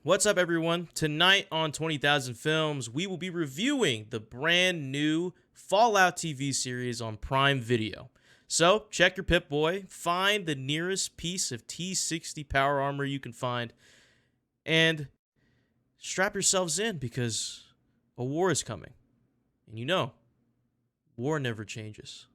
What's up, everyone? Tonight on 20,000 Films, we will be reviewing the brand new Fallout TV series on Prime Video. So, check your Pip-Boy, find the nearest piece of T60 power armor you can find, and strap yourselves in because a war is coming. And you know, war never changes.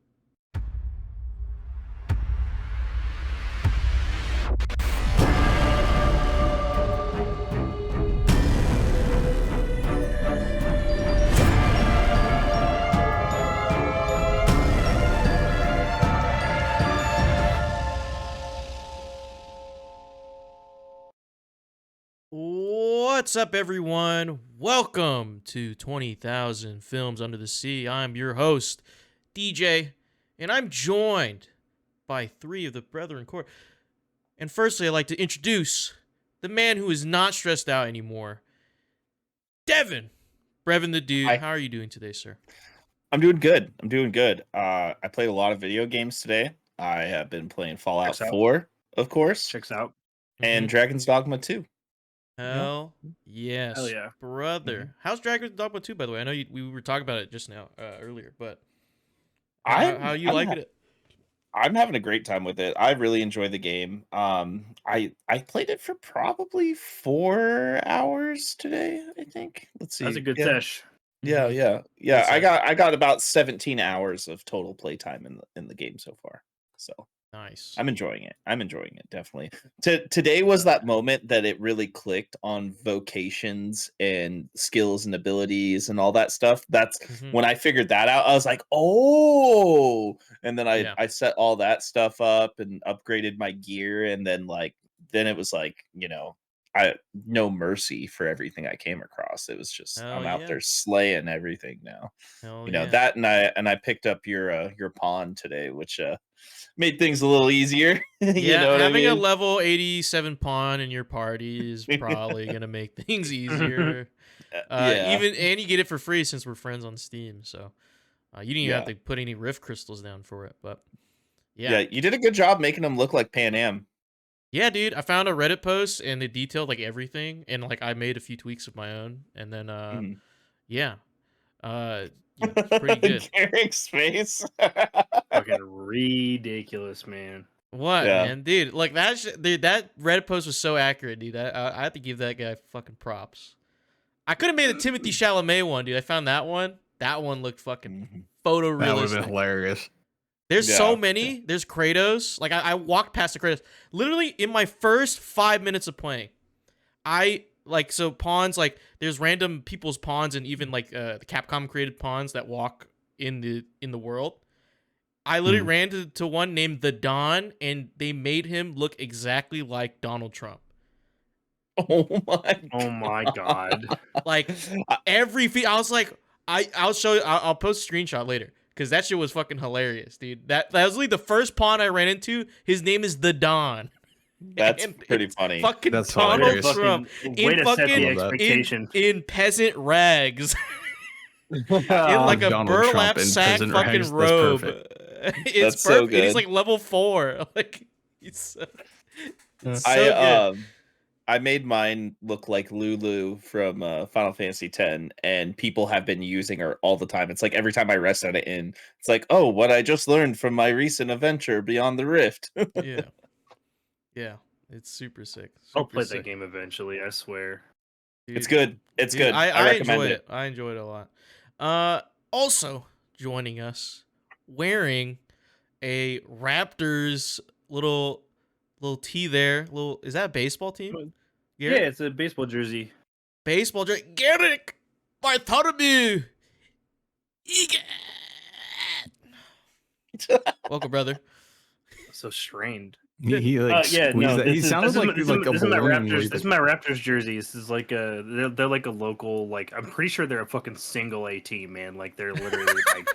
What's up, everyone? Welcome to 20,000 Films Under the Sea. I'm your host, DJ, and I'm joined by three of the Brethren Court. And firstly, I'd like to introduce the man who is not stressed out anymore, Devin. Brevin the Dude. Hi. How are you doing today, sir? I'm doing good. I played a lot of video games today. I have been playing Fallout Checks out. 4, of course, Checks out. and Dragon's Dogma 2. Hell yes. Hell yeah. Brother. How's Dragon's Dogma 2, by the way? I know we were talking about it just now, earlier, but how you liking it? I'm having a great time with it. I really enjoy the game. I played it for probably 4 hours today, I think. Let's see. That's a good yeah. sesh. Yeah. Good I got about 17 hours of total playtime in the game so far. So Nice. I'm enjoying it, definitely. Today was that moment that it really clicked on vocations and skills and abilities and all that stuff. That's when I figured that out. I was like, oh, and then I set all that stuff up and upgraded my gear, and then it was like, no mercy for everything I came across. It was just I'm out there slaying everything now. That, and I picked up your pawn today, which made things a little easier. Having a level 87 pawn in your party is probably gonna make things easier. And you get it for free since we're friends on Steam, so you didn't even have to put any rift crystals down for it. But yeah, you did a good job making them look like Pan Am. Yeah, dude, I found a Reddit post and they detailed like everything, and like I made a few tweaks of my own, and then it's pretty good. Eric's face. Fucking ridiculous, man. What, man, dude? Like that Reddit post was so accurate, dude. I have to give that guy fucking props. I could have made a Timothy Chalamet one, dude. I found that one. That one looked fucking photorealistic. That would have been hilarious. There's so many. There's Kratos. Like I walked past the Kratos. Literally in my first 5 minutes of playing, so pawns, like there's random people's pawns and even like the Capcom created pawns that walk in the world. I literally ran to one named the Don, and they made him look exactly like Donald Trump. Oh my god. Like every I was like, I'll show you. I'll post a screenshot later. Because that shit was fucking hilarious, dude. That was literally the first pawn I ran into. His name is the Don. That's pretty funny. Fucking That's Donald hilarious. Trump Way to set the expectation. in peasant rags. In like a Donald burlap Trump in sack peasant fucking rags. robe. That's It's That's so perfect. good. He's like level 4. Like it's so good. I made mine look like Lulu from Final Fantasy X, and people have been using her all the time. It's like every time I rest on it in, it's like, oh, what I just learned from my recent adventure beyond the rift. Yeah, it's super sick. I'll play that game eventually, I swear. Dude, It's good. It's good. I recommend enjoy it. I enjoyed it a lot. Also joining us, wearing a Raptors little tee there. Is that a baseball team? Yeah, it's a baseball jersey. Baseball jersey. Garrick Bartholomew. Welcome, brother. So strained. He like squeezed that. He sounded like he's like a balloon. This is my Raptors jersey. This is like they're like a local, like I'm pretty sure they're a fucking single A team, man. Like they're literally like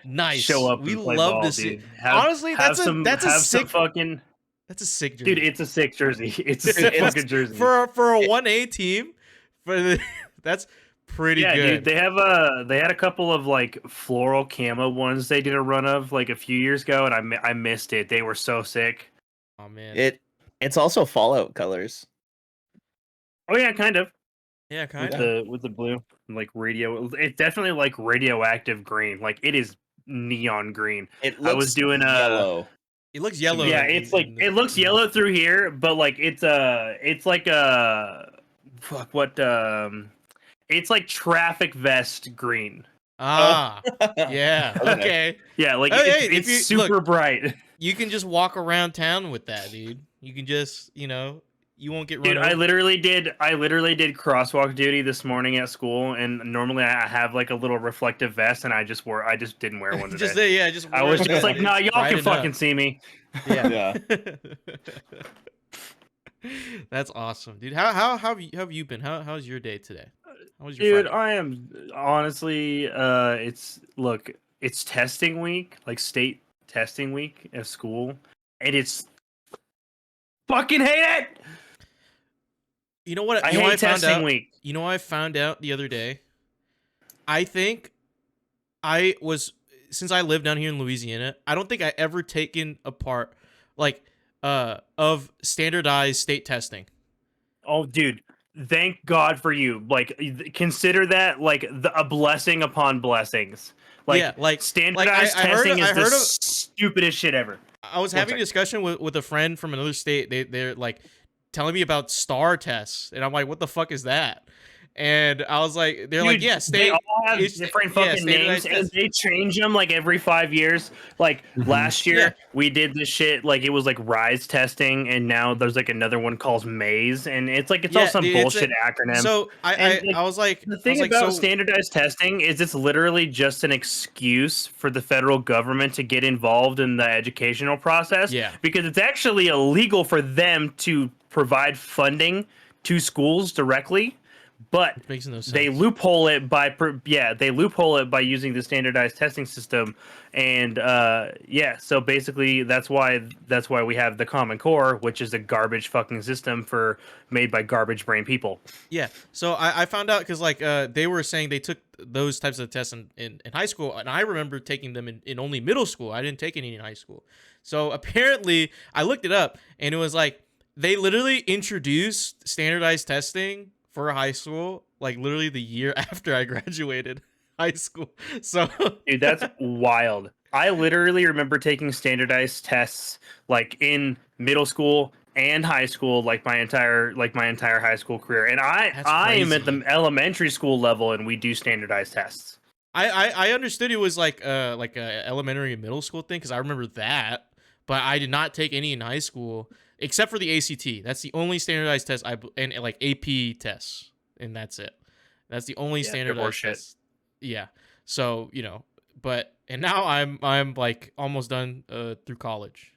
nice. Show up. We and play love ball, to see. dude. Honestly, that's a sick fucking. That's a sick jersey, dude. It's a sick jersey. It's a sick fucking jersey for a 1A team. That's pretty good. Dude, they had a couple of like floral camo ones they did a run of like a few years ago, and I missed it. They were so sick. Oh man, it's also Fallout colors. Oh yeah, kind of. Yeah, kind With of. the blue, like radio. It's definitely like radioactive green. Like it is neon green. It I was looks doing yellow. It looks yellow. Yeah, in- it's like in it looks the- yellow through here, but like it's like fuck what it's like traffic vest green. Ah, yeah. Okay. Okay. Yeah, like Oh, hey, it's if you super look, bright. you can just walk around town with that, dude. You can just, you won't get run Dude, over. I literally did crosswalk duty this morning at school, and normally I have like a little reflective vest, and I just didn't wear one today. Just yeah, just I wear was it, just man. like, nah, It's y'all can bright fucking enough. see me. Yeah. Yeah. That's awesome, dude. How have you been? How's your day today? How was your Dude, Friday? I am honestly, it's testing week, like state testing week at school, and it's fucking hate it. You know what? I You know what hate I found testing out? week. You know what I found out the other day? I think I was since I live down here in Louisiana, I don't think I ever taken a part like of standardized state testing. Oh, dude, thank God for you. Like, consider that like a blessing upon blessings. Like, Yeah, like standardized I heard testing is I the heard of stupidest shit ever. I was One having a second. discussion with a friend from another state. They're like telling me about STAR tests, and I'm like, what the fuck is that? And I was like, they're like, Dude, yeah, they state. all have it's- different yeah, fucking names, standardized and tests. they change them like every 5 years. Like last year, Yeah. we did this shit. Like it was like Rise testing, and now there's like another one called Maze, and it's like it's all Yeah, some dude, it's bullshit acronym. So And, like, I was like, The I thing was like, about so standardized testing is it's literally just an excuse for the federal government to get involved in the educational process. Yeah. Because it's actually illegal for them to provide funding to schools directly, but it makes no sense. they loophole it by using the standardized testing system, and so basically that's why we have the Common Core, which is a garbage fucking system made by garbage brain people. Yeah. So I found out because like they were saying they took those types of tests in high school, and I remember taking them in only middle school. I didn't take any in high school. So apparently I looked it up, and it was like they literally introduced standardized testing for high school, like literally the year after I graduated high school. So Dude, that's wild. I literally remember taking standardized tests like in middle school and high school, like my entire high school career. And That's I am at crazy. the elementary school level, and we do standardized tests. I understood it was like a elementary and middle school thing because I remember that, but I did not take any in high school except for the ACT. That's the only standardized test and like AP tests, and that's it. That's the only Yeah, they're standardized horseshit. test. Yeah. So and now I'm like almost done through college.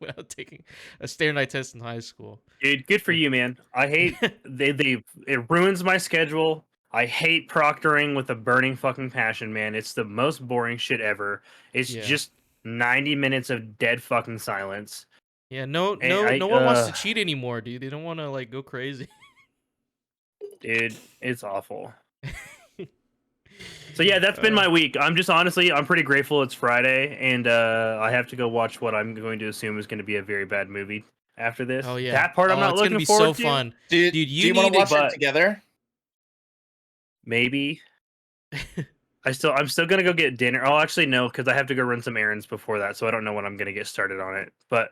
Without taking a standardized test in high school. Dude, good for you, man. I hate it ruins my schedule. I hate proctoring with a burning fucking passion, man. It's the most boring shit ever. It's Yeah. just 90 minutes of dead fucking silence. Yeah, no And one wants to cheat anymore, dude. They don't want to like go crazy. Dude, it's awful. So yeah, that's been my week. I'm pretty grateful it's Friday, and I have to go watch what I'm going to assume is going to be a very bad movie after this. Oh yeah. That part I'm not it's gonna looking be forward so to. fun. Dude, Dude, do you you want need to watch but- it together? Maybe. I'm still gonna go get dinner. Oh, actually no, because I have to go run some errands before that, so I don't know when I'm gonna get started on it. But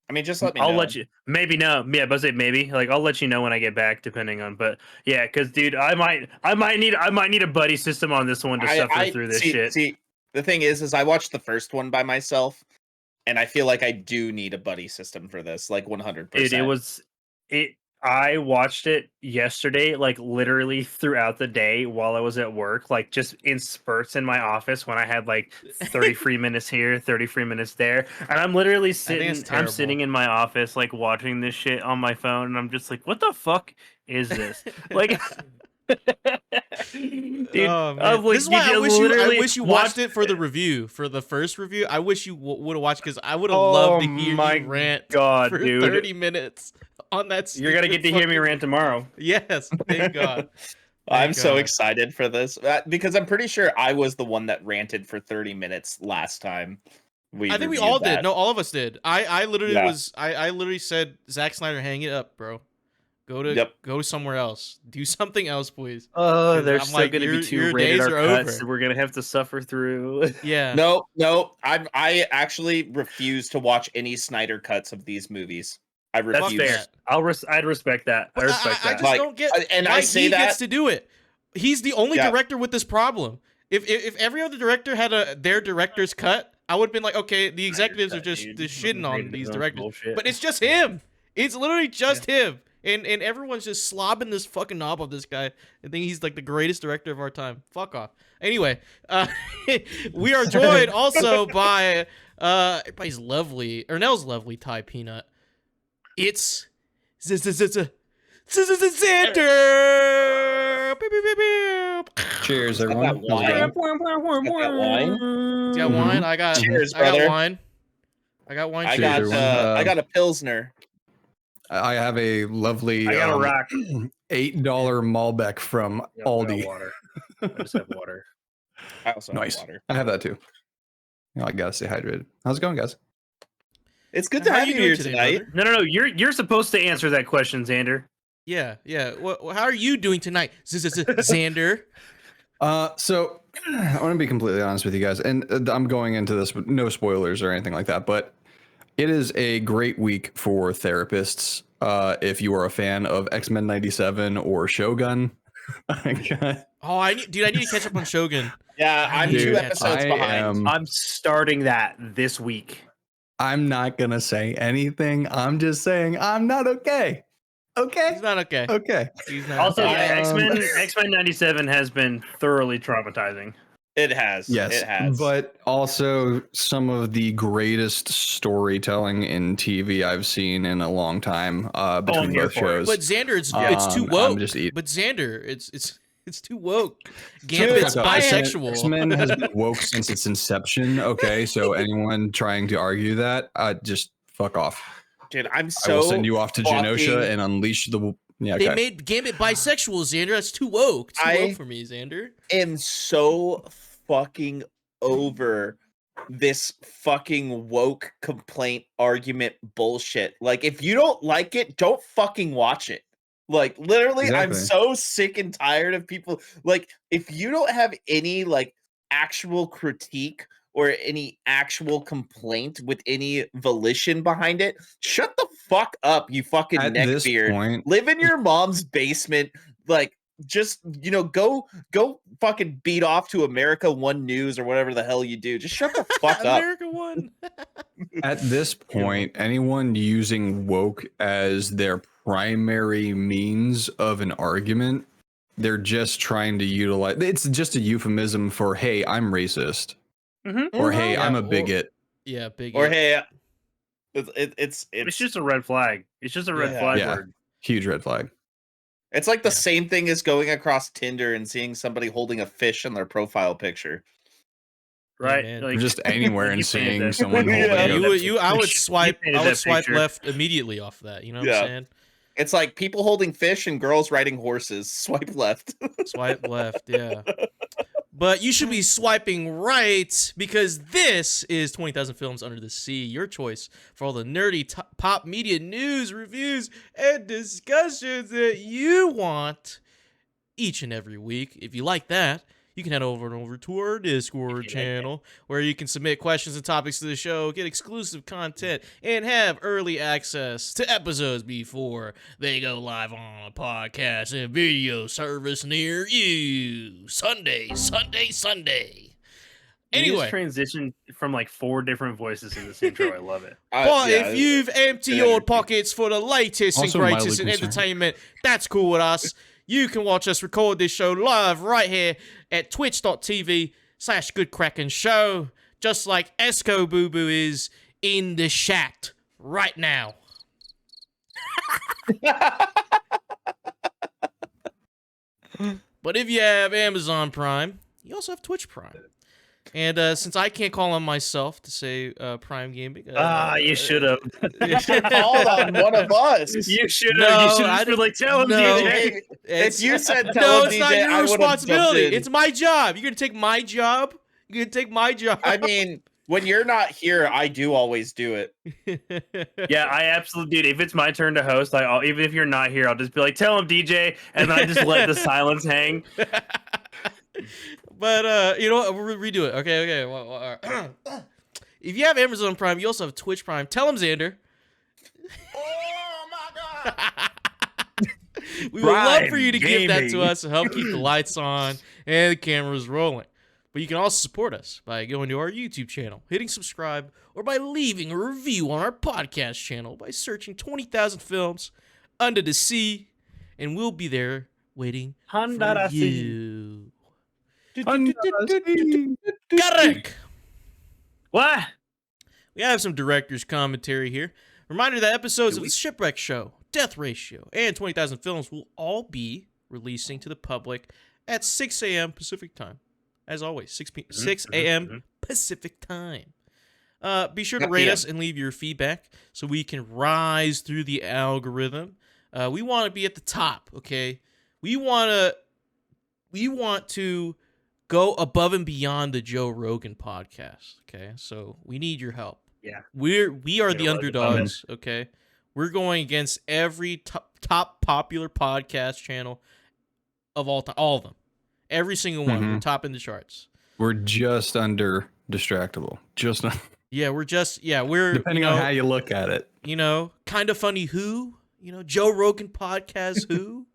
I mean, just let me I'll know. let you. Maybe no. Yeah, but I say maybe. Like I'll let you know when I get back, depending on. But yeah, because dude, I might need a buddy system on this one to suffer through this shit. See, the thing is I watched the first one by myself, and I feel like I do need a buddy system for this, like 100%. I watched it yesterday, like literally throughout the day while I was at work, like just in spurts in my office when I had like 30 free minutes here, 30 free minutes there. And I'm literally it's I'm terrible. sitting in my office, like watching this shit on my phone. And I'm just like, what the fuck is this? Like, dude, Oh, man. I'm like, This is why you I literally wish you watched it for the review, for the first review. I wish you would have watched because I would have Oh loved to hear my you rant God, for dude. 30 minutes on that. You're gonna get to hear me fucking- rant tomorrow. Yes, thank God. I'm Thank so God. excited for this because I'm pretty sure I was the one that ranted for 30 minutes last time. I think we reviewed all that. did. No, all of us did. I literally Yeah. I literally said, Zack Snyder, hang it up, bro. Go somewhere else. Do something else, please. Oh, there's I'm still like, going to be two your rated days R are cuts over. that we're going to have to suffer through. Yeah. No. I actually refuse to watch any Snyder cuts of these movies. I refuse. That's fair. I'd respect that. I respect that. I just don't get and why I say he that gets to do it. He's the only director with this problem. If every other director had their director's cut, I would have been like, okay, the executives are just shitting on these directors. Bullshit. But it's just him. It's literally just him. And everyone's just slobbing this fucking knob of this guy. I think he's like the greatest director of our time. Fuck off. Anyway, we are joined also by everybody's lovely, Ernell's lovely Thai peanut. It's Xander. Cheers, everyone. Got wine. Got wine. I got. Cheers, I got brother. wine. I got wine. I Cheers. got I got a Pilsner. I have a lovely I got a rock. $8 Malbec from Aldi. Water. I just have water. I also Nice. have water. I have that too. I gotta stay hydrated. How's it going, guys? It's good to have you here tonight. No. You're supposed to answer that question, Xander. Yeah. How are you doing tonight, Xander? So I want to be completely honest with you guys, and I'm going into this with no spoilers or anything like that, but it is a great week for therapists. If you are a fan of X-Men 97 or Shogun. I need to catch up on Shogun. Yeah, I'm 2 episodes behind. I'm starting that this week. I'm not gonna say anything. I'm just saying I'm not okay. Okay. He's not okay. Okay. He's not Also, okay. X-Men 97 has been thoroughly traumatizing. It has. Yes, it has. but also some of the greatest storytelling in TV I've seen in a long time between both shows. But Xander, it's too woke. I'm just but Xander, it's too woke. Gambit's bisexual. X-Men has been woke since its inception. Okay, so anyone trying to argue that, just fuck off. Dude, I will send you off to Genosha and unleash the. Yeah, okay. They made Gambit bisexual, Xander. That's too woke. Too woke for me, Xander. Am so fucking over this fucking woke complaint argument bullshit. Like, if you don't like it, don't fucking watch it. Like, literally, exactly. I'm so sick and tired of people. Like, if you don't have any like actual critique or any actual complaint with any volition behind it, shut the fuck up, you fucking neckbeard. Live in your mom's basement. Like, just, go fucking beat off to America One News or whatever the hell you do. Just shut the fuck up. America One. At this point, anyone using woke as their primary means of an argument, they're just trying to utilize. It's just a euphemism for, hey, I'm racist. Mm-hmm. Or hey, I'm a bigot. Bigot. Or hey, it's just a red flag. It's just a red flag word. Huge red flag. It's like the same thing as going across Tinder and seeing somebody holding a fish in their profile picture. Right, or just anywhere and seeing someone holding I would swipe left immediately off that. You know what I'm saying? It's like people holding fish and girls riding horses. Swipe left. Swipe left, yeah. But you should be swiping right, because this is 20,000 Films Under the Sea, your choice for all the nerdy pop media news, reviews, and discussions that you want each and every week. If you like that, you can head over to our Discord channel, where you can submit questions and topics to the show, get exclusive content, and have early access to episodes before they go live on a podcast and video service near you. Sunday. Anyway, transition from like 4 different voices in this intro. I love it. But if you've emptied your pockets for the latest and greatest in entertainment, that's cool with us. You can watch us record this show live right here at twitch.tv/Good Show, just like Esco Boo Boo is in the chat right now. But if you have Amazon Prime, you also have Twitch Prime. And since I can't call on myself to say Prime Gaming, you should have. You should have called on one of us. You should have. You should have been like, tell him, DJ. If you said tell him, it's DJ, not your responsibility. It's my job. You're gonna take my job. I mean, When you're not here, I do always do it. Yeah, I absolutely, dude. If it's my turn to host, even if you're not here, I'll just be like, "Tell him, DJ," and then I just let the silence hang. But you know what? We'll redo it. Okay. Well, if you have Amazon Prime, you also have Twitch Prime. Tell him, Xander. Oh my god! We would love Prime for you to give that to Gaming. us to help keep the lights on and the cameras rolling. But you can also support us by going to our YouTube channel, hitting subscribe, or by leaving a review on our podcast channel by searching 20,000 Films Under the Sea, and we'll be there waiting Under the for sea. you. Correct. What? We have some director's commentary here. Reminder that episodes of The Shipwreck Show, Death Ratio, and 20,000 Films will all be releasing to the public at 6 a.m. Pacific time. As always, 6 a.m. Pacific time. Be sure to rate us and leave your feedback so we can rise through the algorithm. We want to be at the top, okay? We want to go above and beyond the Joe Rogan podcast, okay? So we need your help. Yeah. We are the underdogs, okay? We're going against every top popular podcast channel of all time, all of them. Every single one. We're top in the charts. We're just under distractible. Just we're depending on how you look at it. Kind of funny who? Joe Rogan podcast who?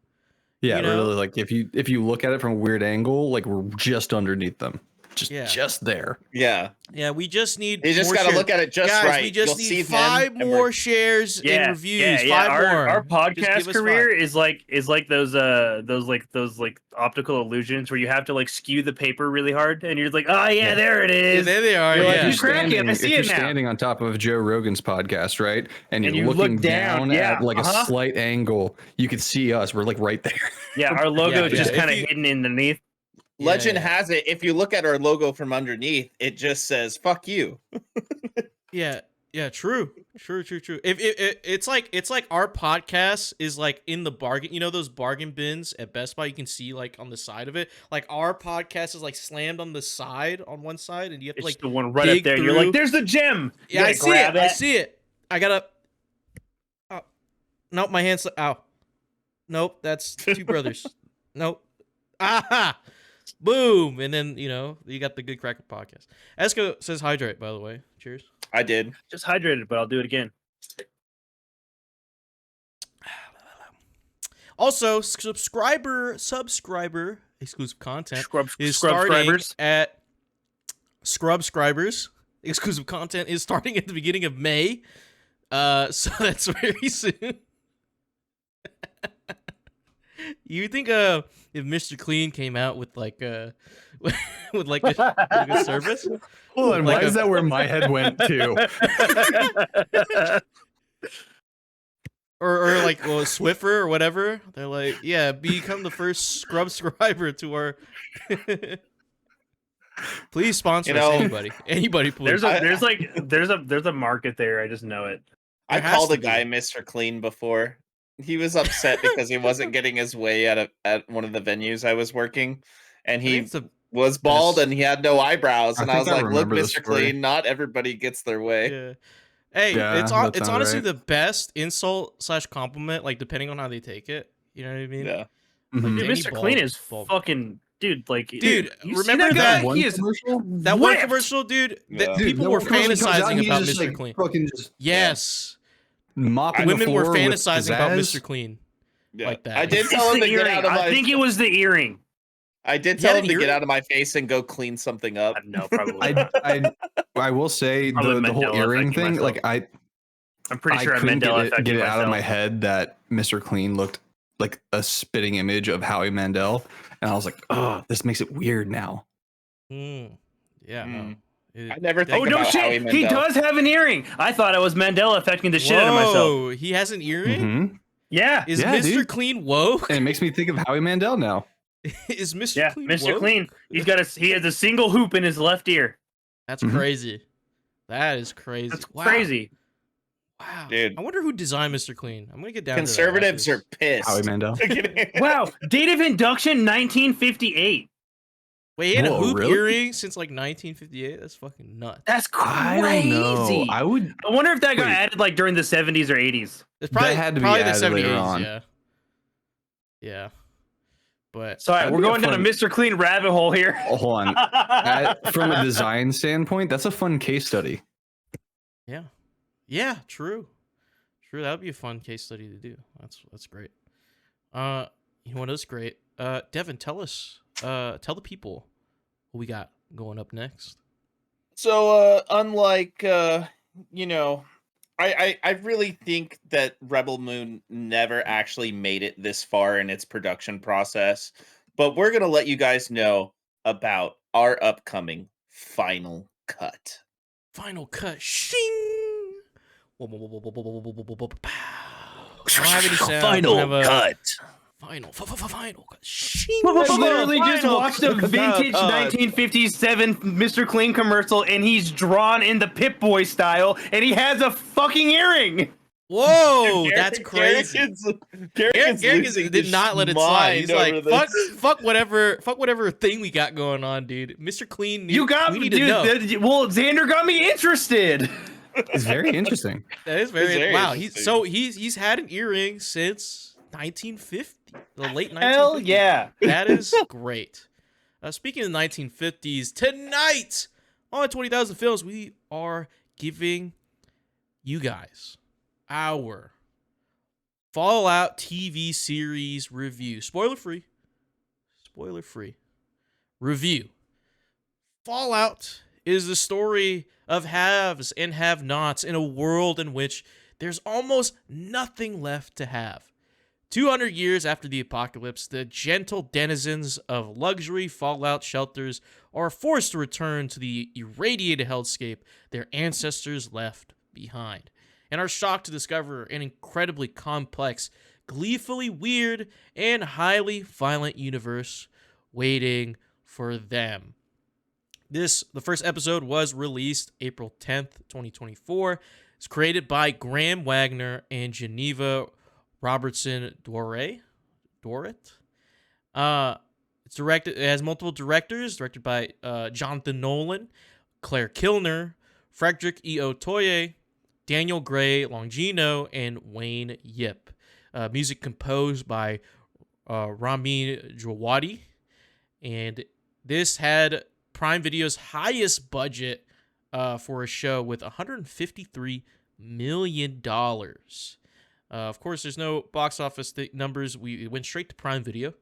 Yeah, really, like if you look at it from a weird angle, like we're just underneath them. Just there. Yeah. Yeah, we just need. You just got to look at it just Guys, right. we just You'll need see 5 more shares and reviews. 5 more. Our Just podcast give us career 5. is like those optical illusions where you have to like skew the paper really hard, and you're like, oh yeah, there it Yeah, is. there they are. You're like, Yeah. you Kraken, I see if it you're now. standing on top of Joe Rogan's podcast, right, and you're you looking look down, at like a slight angle, you can see us. We're like right there. Yeah, our logo is just yeah. kind of hidden underneef. Legend has it, if you look at our logo from underneath, it just says "fuck you." Yeah, true. If it's like our podcast is like in the bargain, those bargain bins at Best Buy, you can see like on the side of it. Like our podcast is like slammed on the side on one side, and you have to It's like the one right up there. You're like, there's the gem. You Yeah, I gotta see grab it. I see it. I gotta. Oh. Nope, my hands. Ow. Nope, that's two brothers. Nope. Aha. Boom, and then you got the Good Kraken podcast. Esco says hydrate, by the way. Cheers. I did. Just hydrated, but I'll do it again. Also, subscriber exclusive content is Scrubscribers. starting at Scrubscribers. Exclusive content is starting at the beginning of May. So that's very soon. You think if Mr. Clean came out with like with like a service? Hold on, Like why is that where my head went to? or like Swiffer or whatever? They're like, yeah, become the first subscriber to our. Please sponsor us, anybody, please. There's a market there. I just know it. I There has called to a guy Mr. Clean before. He was upset because he wasn't getting his way at one of the venues I was working, and he was bald and he had no eyebrows. And I was like, "Look, Mr. Clean, not everybody gets their way." Yeah. Hey, Yeah, it's that honestly right. the best insult / compliment, like depending on how they take it. You know what I mean? Yeah. Mhm. Dude, Any Mr. bald- Clean is bald- fucking dude. Like, Dude, you see remember that? that Guy? One He is commercial? That one ripped. commercial, dude. Yeah. That Dude, people that were one commercial comes out, fantasizing he's about just, Mr. like, Clean. fucking just Yes, mopping the women were floor with fantasizing about pizzazz. Mr. Clean. Yeah. Like that. I did It's tell him the to get earring. out of my. I think it was the earring. I did He tell had him an to get earring? out of my face and go clean something up. No, probably. I will say Probably the whole Mandela earring affecting thing, myself. like I'm pretty sure I couldn't Mandela affected get it out of my myself. head that Mr. Clean looked like a spitting image of Howie Mandel, and I was like, oh, this makes it weird now. Yeah. No. I never Oh think no about Howie shit! Mandel. He does have an earring. I thought it was Mandela affecting the shit out of myself. Whoa, he has an earring. Mhm. Yeah, Is Yeah, Mr. dude. Clean woke? And it makes me think of Howie Mandel now. Is Mr. yeah, Clean Mr. woke? Clean. He has a single hoop in his left ear. That's Mhm. crazy. That is crazy. That's Wow. crazy. Wow, Dude. I wonder who designed Mr. Clean. I'm gonna get down. Conservatives to that are pissed. Howie Mandel. Wow, date of induction 1958. Wait, he had a Whoa, hoop really? earring since like 1958. That's fucking nuts. That's I don't know. crazy. I would. I wonder if that got Wait. added like during the 70s or 80s. It's probably That had to be probably the added later 70s, on. yeah. Yeah. But Sorry, That'd we're be a going down a fun- Mr. Clean rabbit hole here. Hold on. From a design standpoint, that's a fun case study. yeah. Yeah, true. True, that would be a fun case study to do. That's great. You know what is great? Devin, tell the people what we got going up next. So, unlike, you know, I really think that Rebel Moon never actually made it this far in its production process, but we're gonna let you guys know about our upcoming final cut. Final cut. Shing. I don't have any sound. I don't have a final cut. Shing. I literally just Final watched a vintage cut. 1957 Mr. Clean commercial, and he's drawn in the Pip-Boy style, and he has a fucking earring. Whoa, that's crazy. Garrick's Garrick losing did his not let it slide. He's mind like, over this. fuck whatever thing we got going on, dude. Mr. Clean, You got we me, need to know. well, Xander got me interested. It's very interesting. That is very, very wow. interesting. He's had an earring since 1950, the late 1950s. Hell yeah. That is great. Speaking of the 1950s, tonight on 20,000 Films, we are giving you guys our Fallout TV series review. Spoiler free review. Fallout is the story of haves and have-nots in a world in which there's almost nothing left to have. 200 years after the apocalypse, the gentle denizens of luxury Fallout shelters are forced to return to the irradiated hellscape their ancestors left behind, and are shocked to discover an incredibly complex, gleefully weird, and highly violent universe waiting for them. The first episode was released April 10th, 2024. It's created by Graham Wagner and Geneva Robertson Dorrit. It's directed. It has multiple directors. Directed by Jonathan Nolan, Claire Kilner, Frederick E. Otoye, Daniel Gray Longino, and Wayne Yip. Music composed by Ramin Djawadi. And this had Prime Video's highest budget for a show with $153 million. Of course, there's no box office numbers. It went straight to Prime Video.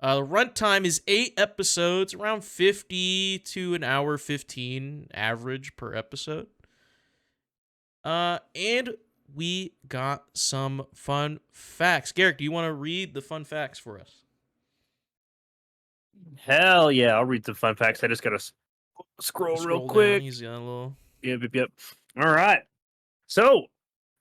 The runtime is 8 episodes, around 50 to an hour 15 average per episode. And we got some fun facts. Garrick, do you want to read the fun facts for us? Hell yeah, I'll read the fun facts. I just gotta scroll real down. quick. He's got a little... Yep. All right. So,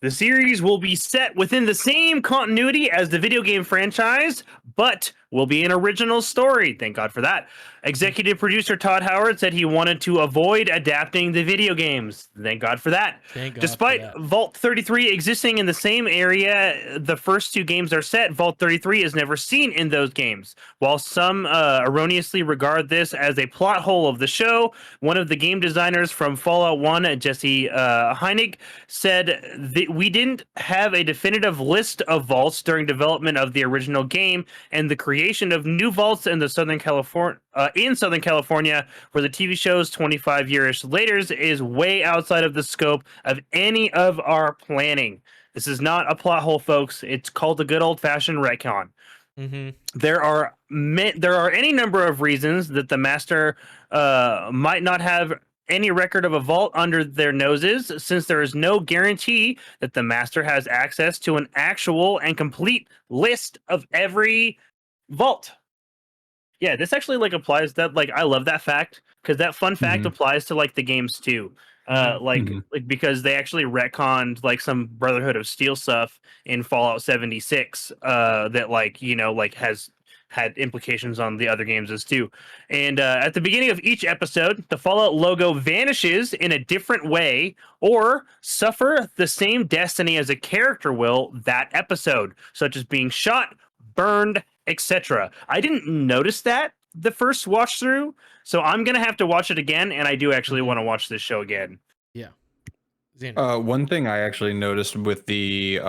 the series will be set within the same continuity as the video game franchise, but will be an original story. Thank God for that. Executive producer Todd Howard said he wanted to avoid adapting the video games. Thank God for that. Thank God Despite for that. Vault 33 existing in the same area the first 2 games are set, Vault 33 is never seen in those games. While some erroneously regard this as a plot hole of the show, one of the game designers from Fallout 1, Jesse Heinig, said that we didn't have a definitive list of vaults during development of the original game, and the creation of new vaults in Southern California, where the TV show's 25 years later, is way outside of the scope of any of our planning. This is not a plot hole, folks. It's called a good old-fashioned retcon. Mm-hmm. There are any number of reasons that the master might not have any record of a vault under their noses, since there is no guarantee that the master has access to an actual and complete list of every vault. Yeah, this actually applies that I love that fact, because that fun fact applies to the games too. Because they actually retconned some Brotherhood of Steel stuff in Fallout 76 that has had implications on the other games as too. And at the beginning of each episode, the Fallout logo vanishes in a different way or suffer the same destiny as a character will that episode, such as being shot, burned, etc. I didn't notice that the first watch through, so I'm gonna have to watch it again, and I do actually want to watch this show again. Yeah. Xander. One thing I actually noticed with the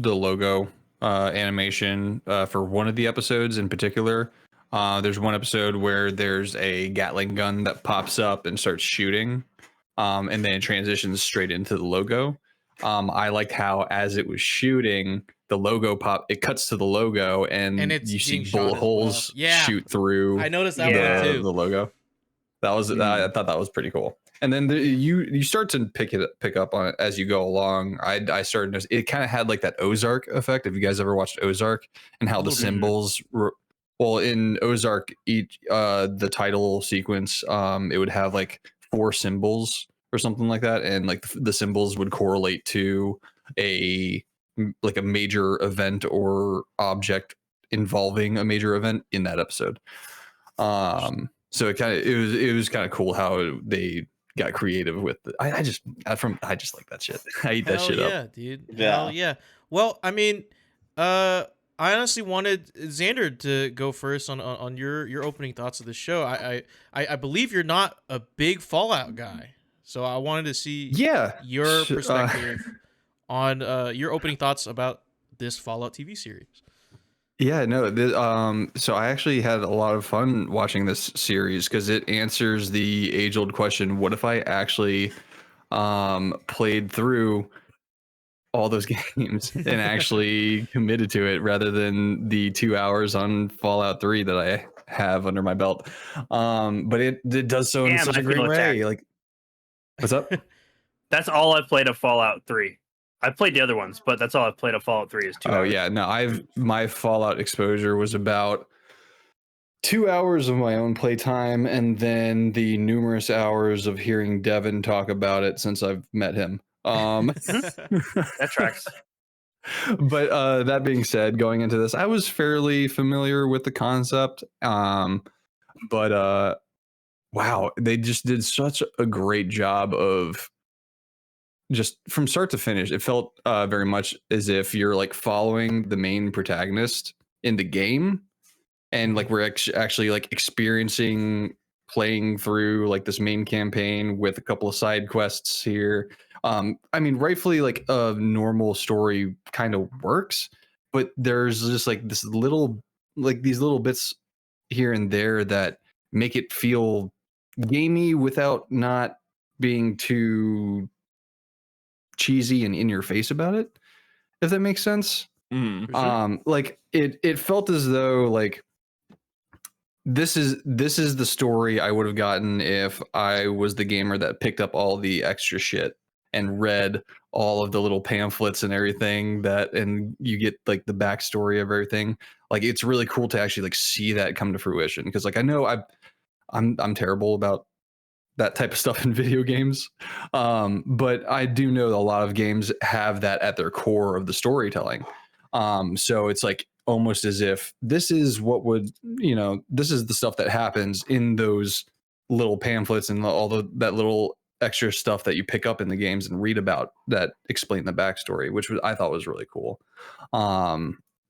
logo animation for one of the episodes in particular, there's one episode where there's a Gatling gun that pops up and starts shooting, and then it transitions straight into the logo. I liked how as it was shooting, the logo it cuts to the logo, and it's you being see shot bullet as well. holes Yeah. shoot through. I noticed that Yeah. one too. The logo. That was I thought that was pretty cool. And then you start to pick up on it as you go along. I started to notice it kind of had like that Ozark effect. Have you guys ever watched Ozark and how the symbols well, in Ozark, each the title sequence, it would have like 4 symbols or something like that, and like the symbols would correlate to a major event or object involving a major event in that episode. So it was kind of cool how they got creative with it. I just like that shit. I eat that shit up. Dude. Yeah. Hell yeah. Well, I mean, I honestly wanted Xander to go first on your opening thoughts of the show. I believe you're not a big Fallout guy, so I wanted to see your perspective on your opening thoughts about this Fallout TV series. Yeah, no. So I actually had a lot of fun watching this series because it answers the age-old question: what if I actually played through all those games and actually committed to it rather than the 2 hours on Fallout 3 that I have under my belt? But it does so in such a great way. Like, what's up? That's all I played of Fallout 3. I played the other ones, but that's all I've played of Fallout 3 is 2 hours. Oh yeah, no, my Fallout exposure was about 2 hours of my own playtime, and then the numerous hours of hearing Devin talk about it since I've met him. That tracks. But that being said, going into this, I was fairly familiar with the concept. But wow, they just did such a great job of just from start to finish. It felt very much as if you're like following the main protagonist in the game, and like we're actually like experiencing playing through like this main campaign with a couple of side quests here. I mean, rightfully, like a normal story kind of works, but there's just like these little bits here and there that make it feel gamey without not being too cheesy and in your face about it, if that makes sense. Like it felt as though like this is the story I would have gotten if I was the gamer that picked up all the extra shit and read all of the little pamphlets and everything and you get like the backstory of everything. Like it's really cool to actually like see that come to fruition, because like I know I'm terrible about that type of stuff in video games, but I do know a lot of games have that at their core of the storytelling. So it's like almost as if this is this is the stuff that happens in those little pamphlets and that little extra stuff that you pick up in the games and read about that explain the backstory, which I thought was really cool.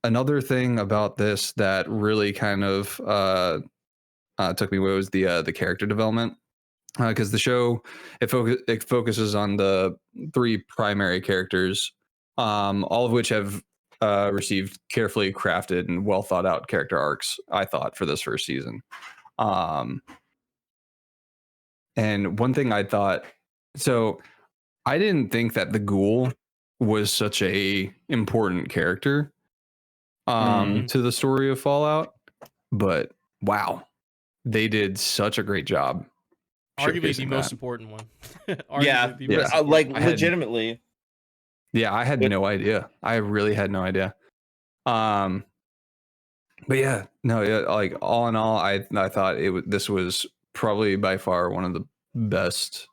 Another thing about this that really kind of took me away was the character development, because the show it focuses on the 3 primary characters, all of which have received carefully crafted and well thought out character arcs, I thought, for this first season. And one thing I thought, so I didn't think that the ghoul was such a important character to the story of Fallout, but wow, they did such a great job. Arguably the most important one. Legitimately. Yeah, I had no idea. I really had no idea. But yeah, no, like all in all, I thought this was probably by far one of the best.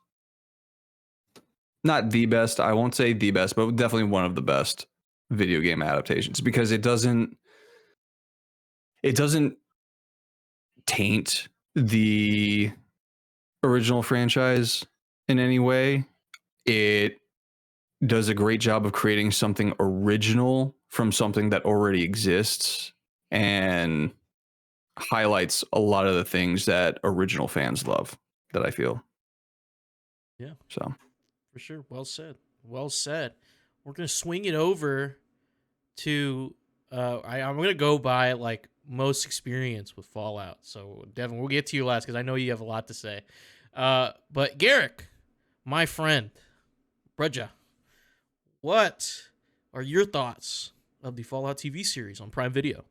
Not the best, I won't say the best, but definitely one of the best video game adaptations, because it doesn't taint the original franchise in any way. It does a great job of creating something original from something that already exists, and highlights a lot of the things that original fans love, that I feel. Yeah. So For sure. Well said. Well said. We're gonna swing it over to I'm gonna go by like most experience with Fallout. So Devin, we'll get to you last because I know you have a lot to say. But Garrick, my friend, Breja, what are your thoughts of the Fallout TV series on Prime Video?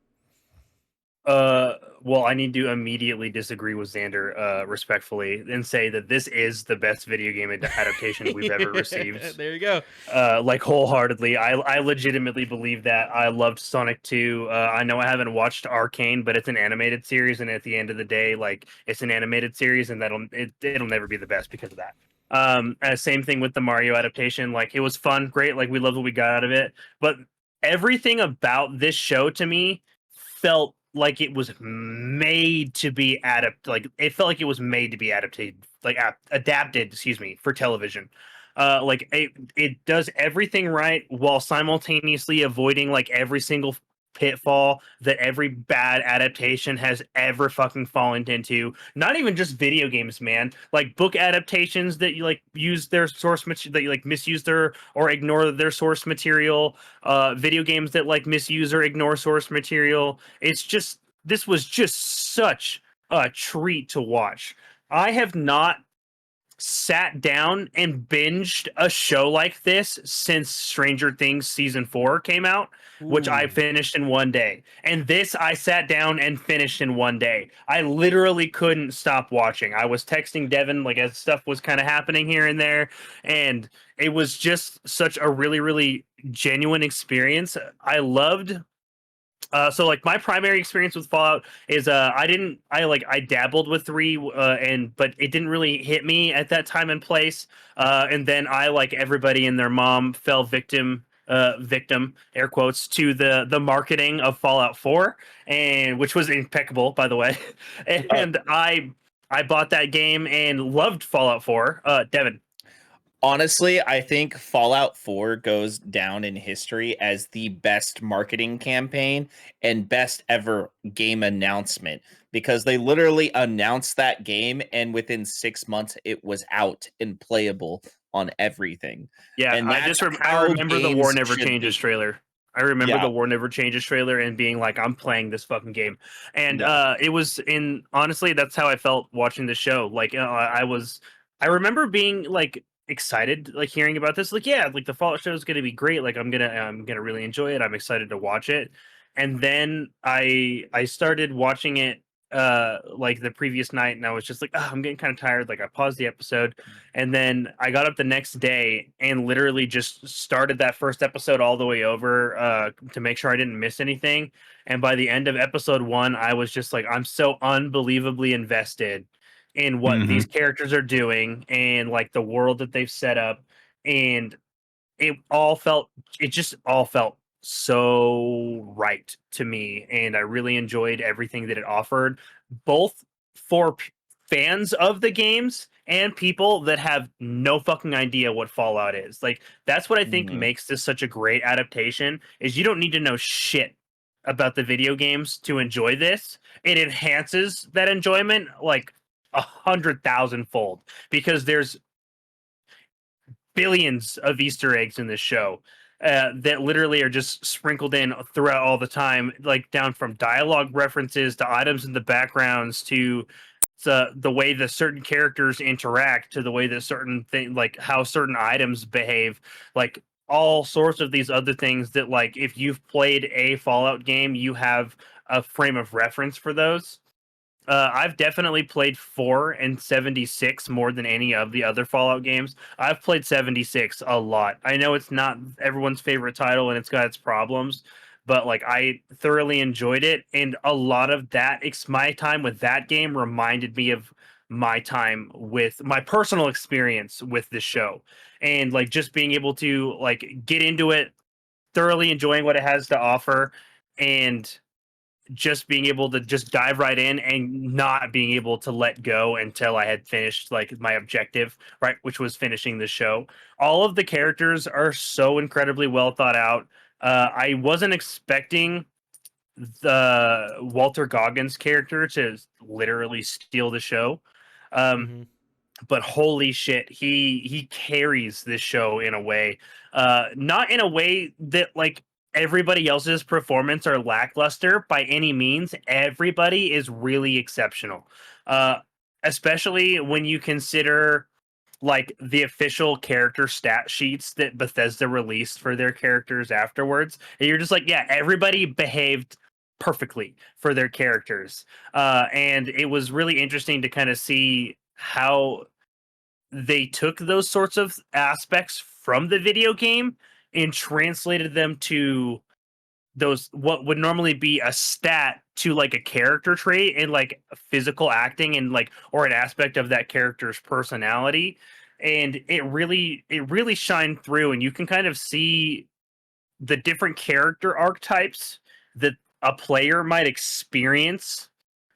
Well, I need to immediately disagree with Xander, respectfully, and say that this is the best video game adaptation we've ever received. There you go. Like wholeheartedly, I legitimately believe that. I loved Sonic 2. I know I haven't watched Arcane, but it's an animated series, and at the end of the day, like it's an animated series, and it'll never be the best because of that. Same thing with the Mario adaptation. Like it was fun, great. Like we loved what we got out of it, but everything about this show to me felt like it was made to be like it felt like it was made to be adapted, excuse me, for television. Like it does everything right while simultaneously avoiding like every single pitfall that every bad adaptation has ever fucking fallen into. Not even just video games, man. Like book adaptations that you like use their source material, that you like misuse their or ignore their source material. Video games that like misuse or ignore source material. It's just this was just such a treat to watch. I have not sat down and binged a show like this since Stranger Things season 4 came out, which I Ooh. finished in one day. And this I sat down and finished in one day. I literally couldn't stop watching. I was texting Devin like as stuff was kind of happening here and there, and it was just such a really, really genuine experience. I loved so like my primary experience with Fallout is I dabbled with 3 and but it didn't really hit me at that time and place. And then I, like everybody and their mom, fell victim, air quotes, to the marketing of Fallout 4, and which was impeccable, by the way. And I bought that game and loved Fallout 4. Devin. Honestly, I think Fallout 4 goes down in history as the best marketing campaign and best ever game announcement, because they literally announced that game and within 6 months it was out and playable on everything. Yeah, And that's I how remember the War games Never should Changes be. trailer. I remember Yeah, the War Never Changes trailer and being like, I'm playing this fucking game. And yeah. it was in honestly, that's how I felt watching the show. Like I remember being like excited, like hearing about this. Like, yeah, like the Fallout show is gonna be great. Like I'm gonna really enjoy it. I'm excited to watch it. And then I started watching it like the previous night, and I was just like, oh, I'm getting kind of tired. Like I paused the episode, and then I got up the next day and literally just started that first episode all the way over to make sure I didn't miss anything. And by the end of episode 1, I was just like, I'm so unbelievably invested in what hmm these characters are doing and like the world that they've set up. And it all felt it just all felt so right to me, and I really enjoyed everything that it offered, both for fans of the games and people that have no fucking idea what Fallout is. Like that's what I think Mhm. makes this such a great adaptation, is you don't need to know shit about the video games to enjoy this. It enhances that enjoyment like 100,000 fold, because there's billions of Easter eggs in this show that literally are just sprinkled in throughout all the time, like down from dialogue references to items in the backgrounds to the way that certain characters interact to the way that certain thing like how certain items behave, like all sorts of these other things that like if you've played a Fallout game, you have a frame of reference for those. I've definitely played 4 and 76 more than any of the other Fallout games. I've played 76 a lot. I know it's not everyone's favorite title and it's got its problems, but like I thoroughly enjoyed it, and a lot of my time with that game reminded me of my time with my personal experience with this show, and like just being able to like get into it, thoroughly enjoying what it has to offer, and just being able to just dive right in and not being able to let go until I had finished like my objective, right, which was finishing the show. All of the characters are so incredibly well thought out. I wasn't expecting the Walter Goggins character to literally steal the show. Um, Mm-hmm. but holy shit, he carries this show in a way, not in a way that like everybody else's performance are lackluster by any means. Everybody is really exceptional, uh, especially when you consider like the official character stat sheets that Bethesda released for their characters afterwards. And you're just like, yeah, everybody behaved perfectly for their characters. And it was really interesting to kind of see how they took those sorts of aspects from the video game and translated them to those what would normally be a stat to like a character trait and like physical acting and like or an aspect of that character's personality, and it really shined through, and you can kind of see the different character archetypes that a player might experience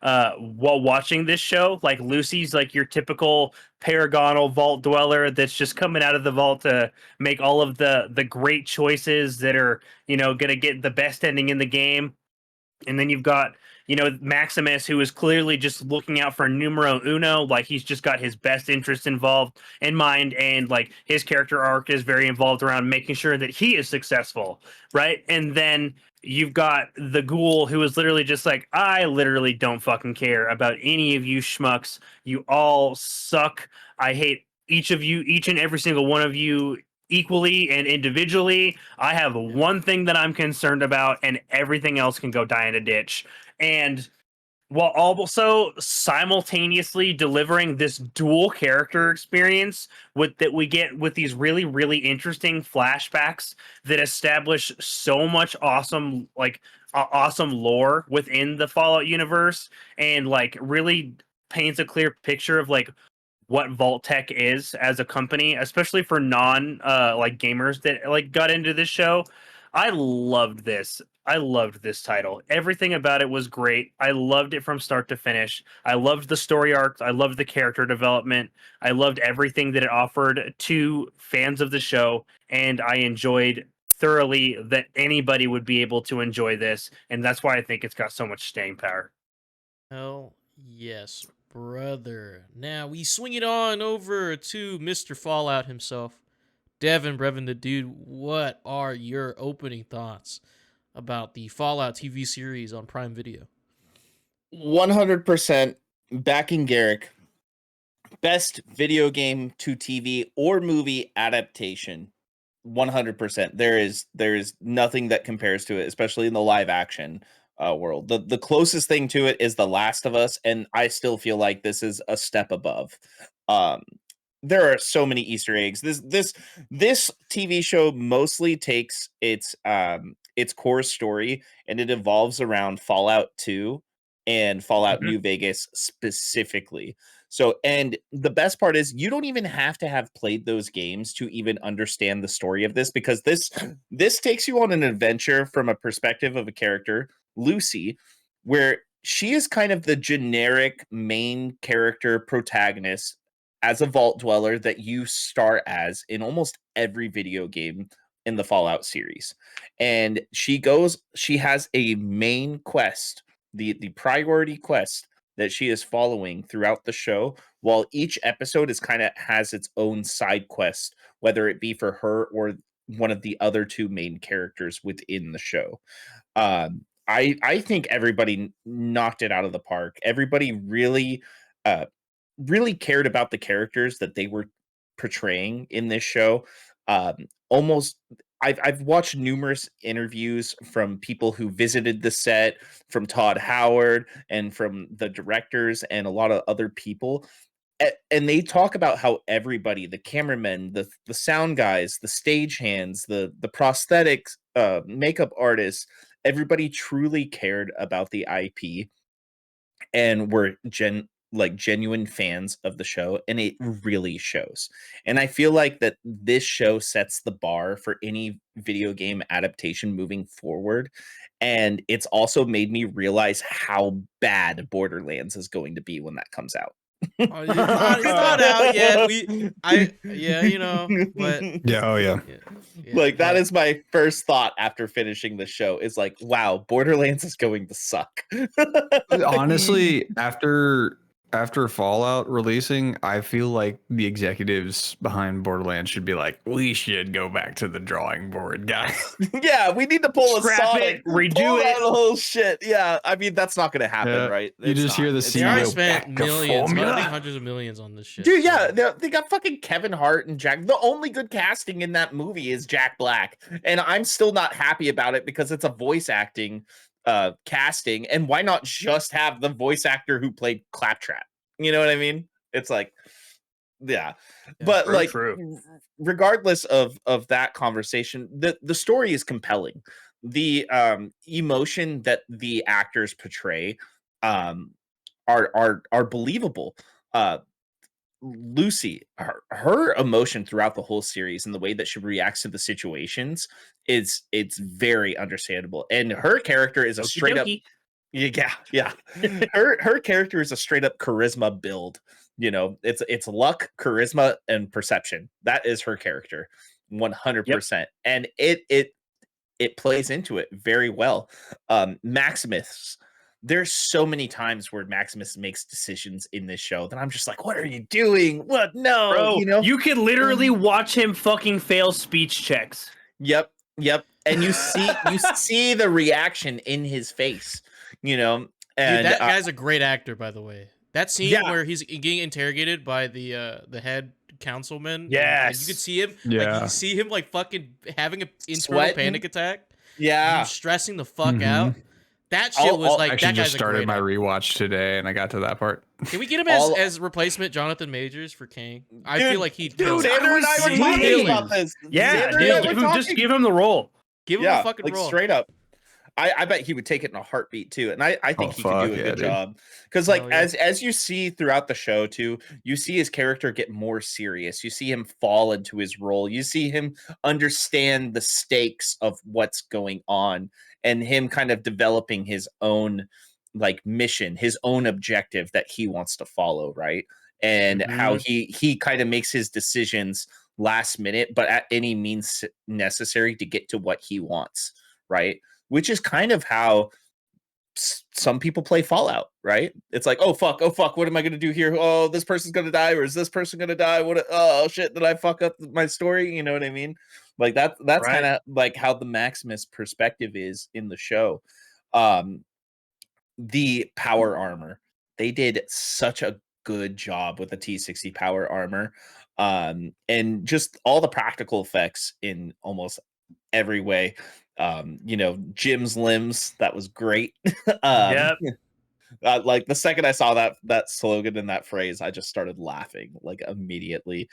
while watching this show. Like Lucy's like your typical paragonal vault dweller that's just coming out of the vault to make all of the great choices that are, going to get the best ending in the game. And then you've got, Maximus, who is clearly just looking out for numero uno. Like he's just got his best interest involved in mind. And like his character arc is very involved around making sure that he is successful. Right. And then you've got the ghoul, who is literally just like, I literally don't fucking care about any of you schmucks. You all suck. I hate each of you, each and every single one of you equally and individually. I have one thing that I'm concerned about, and everything else can go die in a ditch. And while also simultaneously delivering this dual character experience that we get with these really, really interesting flashbacks that establish so much awesome, like awesome lore within the Fallout universe, and like really paints a clear picture of like what Vault Tech is as a company, especially for non like gamers that like got into this show. I loved this. I loved this title. Everything about it was great. I loved it from start to finish. I loved the story arcs. I loved the character development. I loved everything that it offered to fans of the show, and I enjoyed thoroughly that anybody would be able to enjoy this, and that's why I think it's got so much staying power. Hell yes, brother. Now we swing it on over to Mr. Fallout himself. Devin, Brevin the Dude, what are your opening thoughts about the Fallout TV series on Prime Video? 100% backing Garrick. Best video game to TV or movie adaptation. 100%. There is nothing that compares to it, especially in the live action world. The closest thing to it is The Last of Us, and I still feel like this is a step above. Um, there are so many Easter eggs. This TV show mostly takes its core story and it evolves around Fallout 2 and Fallout Mhm. New Vegas specifically. So, and the best part is you don't even have to have played those games to even understand the story of this, because this takes you on an adventure from a perspective of a character, Lucy, where she is kind of the generic main character protagonist as a vault dweller that you start as in almost every video game in the Fallout series. And she has a main quest, the priority quest that she is following throughout the show, while each episode is kind of has its own side quest, whether it be for her or one of the other two main characters within the show. I think everybody knocked it out of the park. Everybody uh really cared about the characters that they were portraying in this show. Almost I've watched numerous interviews from people who visited the set, from Todd Howard and from the directors and a lot of other people. And they talk about how everybody, the cameramen, the sound guys, the stage hands, the prosthetics, makeup artists, everybody truly cared about the IP and were genuine fans of the show, and it really shows. And I feel like that this show sets the bar for any video game adaptation moving forward, and it's also made me realize how bad Borderlands is going to be when that comes out. It's not out yet. But Yeah, oh yeah. Like that but is my first thought after finishing the show is like, wow, Borderlands is going to suck. Honestly, after Fallout releasing, I feel like the executives behind Borderlands should be like, we should go back to the drawing board, guys. Yeah, we need to pull Scrap a Sonic, it, redo pull that it. whole shit. Yeah, I mean that's not gonna happen, Yeah, right? you just hear the It's they already CEO spent back to millions, I formula. think hundreds of millions on this shit. Dude, yeah, so- they got fucking Kevin Hart and Jack. The only good casting in that movie is Jack Black, and I'm still not happy about it because it's a voice acting casting, and why not just have the voice actor who played Claptrap? You know what I mean? It's like, yeah, but true, like, true. regardless of that conversation, the story is compelling. The emotion that the actors portray um are believable. Lucy, her emotion throughout the whole series and the way that she reacts to the situations is it's very understandable. And her character is a Okie straight up dokie. yeah. Her character is a straight up charisma build. You know, it's luck, charisma, and perception. That is her character, 100%. And it plays into it very well. Maximus, there's so many times where Maximus makes decisions in this show that I'm just like, what are you doing? What? No, Bro, you know? you could literally watch him fucking fail speech checks. Yep. And you see the reaction in his face, you know. And Dude, that guy's a great actor, by the way. That scene Yeah. where he's getting interrogated by the head councilman. and you Yes. could see him. Like Yeah. you see him like fucking having an internal Sweating. panic attack. yeah, Him stressing the fuck Mhm. out. That shit I'll- was I'll like I actually that guy's just a started great my actor. rewatch today, and I got to that part. Can we get him all- as replacement Jonathan Majors for King? I Dude, feel like he'd dude, kill it. Xander and I were was talking saying. about this. Yeah, Xander and I dude, were give him, just talking- give him the role. Give him yeah, a fucking like role. straight up. I bet he would take it in a heartbeat too, and I think Oh, he could fuck, do a yeah, good dude. job. Because like Hell yeah. as you see throughout the show too, you see his character get more serious. You see him fall into his role. You see him understand the stakes of what's going on, and him kind of developing his own like mission, his own objective that he wants to follow, right? And how he kind of makes his decisions last minute, but at any means necessary to get to what he wants, right? Which is kind of how some people play Fallout, right? It's like, oh fuck, what am I gonna do here? Oh, this person's gonna die, or is this person gonna die? What? Oh shit, did I fuck up my story? You know what I mean? Like that's Right. kind of like how the Maximus perspective is in the show. The power armor, they did such a good job with the T60 power armor, and just all the practical effects in almost every way. You know, Jim's limbs, that was great. Yep. Like the second I saw that slogan and that phrase, I just started laughing like immediately.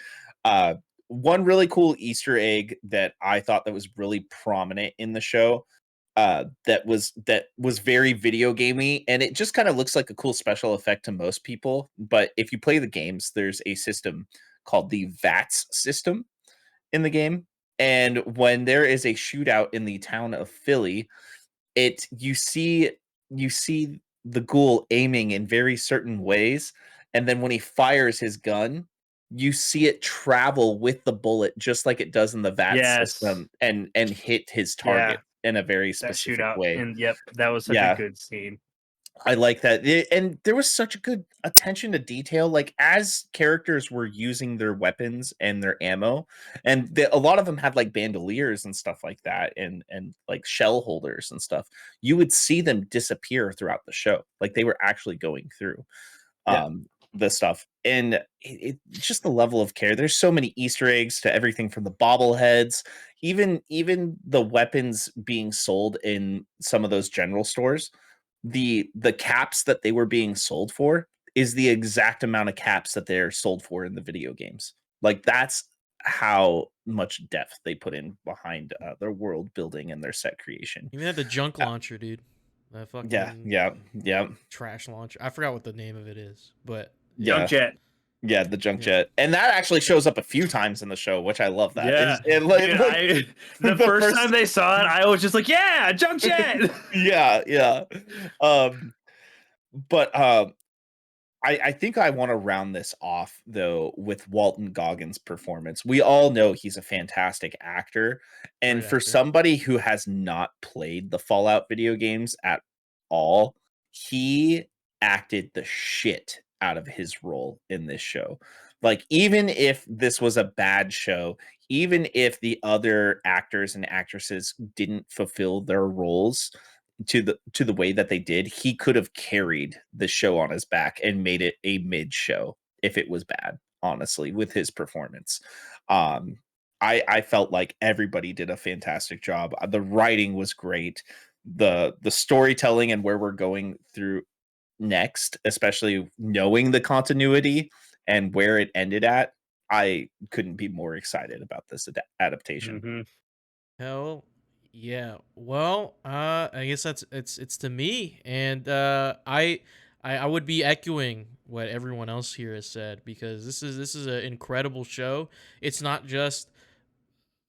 One really cool Easter egg that I thought that was really prominent in the show, that was very video gamey, and it just kind of looks like a cool special effect to most people. But if you play the games, there's a system called the VATS system in the game. And when there is a shootout in the town of Philly, you see the ghoul aiming in very certain ways, and then when he fires his gun, you see it travel with the bullet just like it does in the VATS Yes. system and hit his target in a very That specific shootout. way. And yep, that was such Yeah. a good scene. I like that. And there was such a good attention to detail. Like as characters were using their weapons and their ammo, and a lot of them had like bandoliers and stuff like that, and like shell holders and stuff. You would see them disappear throughout the show, like they were actually going through the stuff. And it just the level of care. There's so many Easter eggs to everything from the bobbleheads, even the weapons being sold in some of those general stores. The caps that they were being sold for is the exact amount of caps that they're sold for in the video games. Like that's how much depth they put in behind their world building and their set creation. Even had the junk launcher, dude. That fucking Yeah. trash launcher. I forgot what the name of it is, but Yeah. Junk jet. Yeah, the junk Yeah. jet. And that actually shows up a few times in the show, which I love that. Yeah. Dude, the first time they saw it, I was just like, yeah, junk jet. yeah. But I think I want to round this off though with Walton Goggins' performance. We all know he's a fantastic actor, and Great for actor. somebody who has not played the Fallout video games at all, he acted the shit out of his role in this show. Like, even if this was a bad show, even if the other actors and actresses didn't fulfill their roles to the way that they did, he could have carried the show on his back and made it a mid show if it was bad, honestly, with his performance. Um I felt like everybody did a fantastic job. The writing was great. The storytelling and where we're going through next, especially knowing the continuity and where it ended at, I couldn't be more excited about this adaptation. Mm-hmm. Hell yeah. Well, I guess it's to me, and I would be echoing what everyone else here has said, because this is an incredible show. It's not just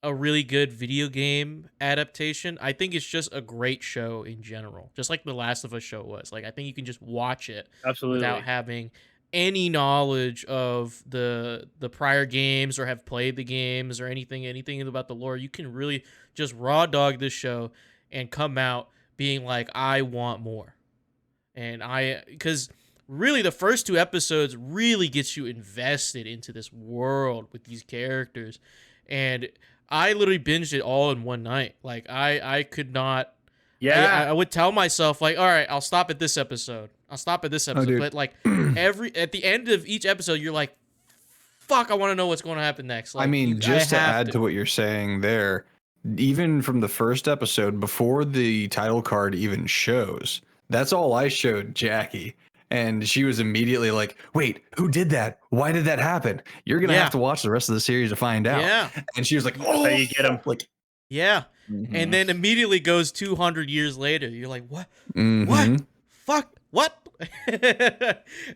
a really good video game adaptation. I think it's just a great show in general, just like the Last of Us show was. Like, I think you can just watch it without Absolutely. having any knowledge of the prior games, or have played the games, or anything about the lore. You can really just raw dog this show and come out being like, I want more. And because really the first two episodes really gets you invested into this world with these characters, and I literally binged it all in one night. Like, I could not. Yeah. I would tell myself, like, all right, I'll stop at this episode. I'll stop at this episode. dude. But like at the end of each episode, you're like, fuck, I want to know what's going to happen next. Like, I mean, I just to have add to what you're saying there, even from the first episode, before the title card even shows, that's all I showed Jackie. And she was immediately like, wait, who did that? Why did that happen? You're going to Yeah. have to watch the rest of the series to find out. Yeah. And she was like, How oh, you get 'em. like, Yeah. Mhm. And then immediately goes 200 years later. You're like, what? mhm. What? Fuck. What?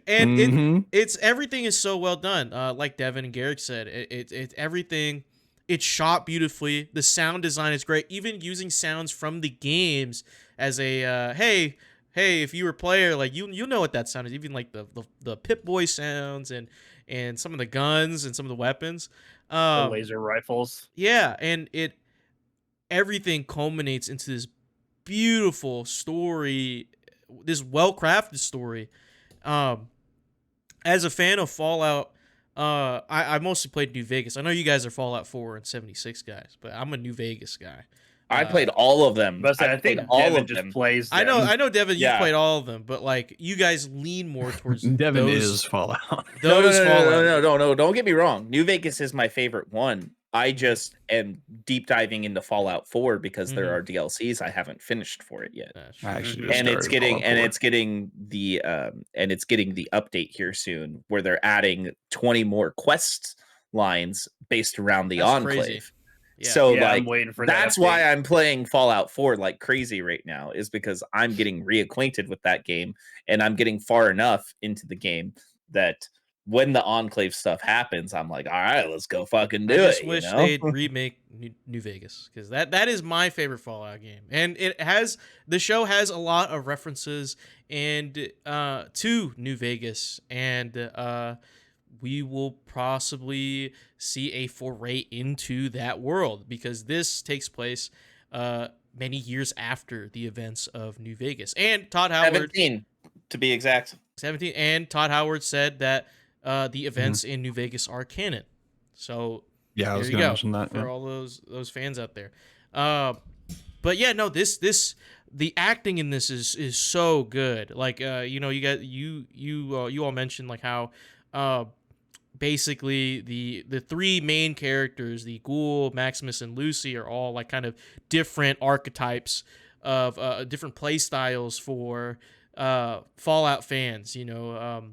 And Mhm. it's everything is so well done. Like Devin and Garrick said, it's everything. It's shot beautifully. The sound design is great. Even using sounds from the games as a hey, if you were a player, like you know what that sound is. Even like the Pip Boy sounds, and some of the guns and some of the weapons. The laser rifles. Yeah, and everything culminates into this beautiful story, this well-crafted story. As a fan of Fallout, I mostly played New Vegas. I know you guys are Fallout 4 and 76 guys, but I'm a New Vegas guy. I played all of them. But I think played all Devin of just them. plays. I them. know, Devin, you Yeah. played all of them, but like you guys lean more towards Devin those, is Fallout. those Fallout. No, don't get me wrong. New Vegas is my favorite one. I just am deep diving into Fallout 4 because there are DLCs I haven't finished for it yet. That's I true. actually just And it's started getting Fallout 4. it's getting the update here soon where they're adding 20 more quest lines based around the That's Enclave. crazy. Yeah. So Yeah, I'm like waiting for that that's update. why I'm playing Fallout 4 like crazy right now, is because I'm getting reacquainted with that game, and I'm getting far enough into the game that when the Enclave stuff happens, I'm like, all right, let's go fucking do I just it. wish You know? they'd remake New Vegas, because that is my favorite Fallout game, and the show has a lot of references and to New Vegas, and we will possibly see a foray into that world, because this takes place many years after the events of New Vegas. And Todd Howard 17 to be exact. 17, and Todd Howard said that the events in New Vegas are canon. So Yeah, I there was you going to go mention that. for Yeah. all those fans out there. But yeah, no, this the acting in this is so good. Like you know, you all mentioned like how basically the three main characters, the Ghoul, Maximus, and Lucy, are all like kind of different archetypes of different play styles for Fallout fans, you know,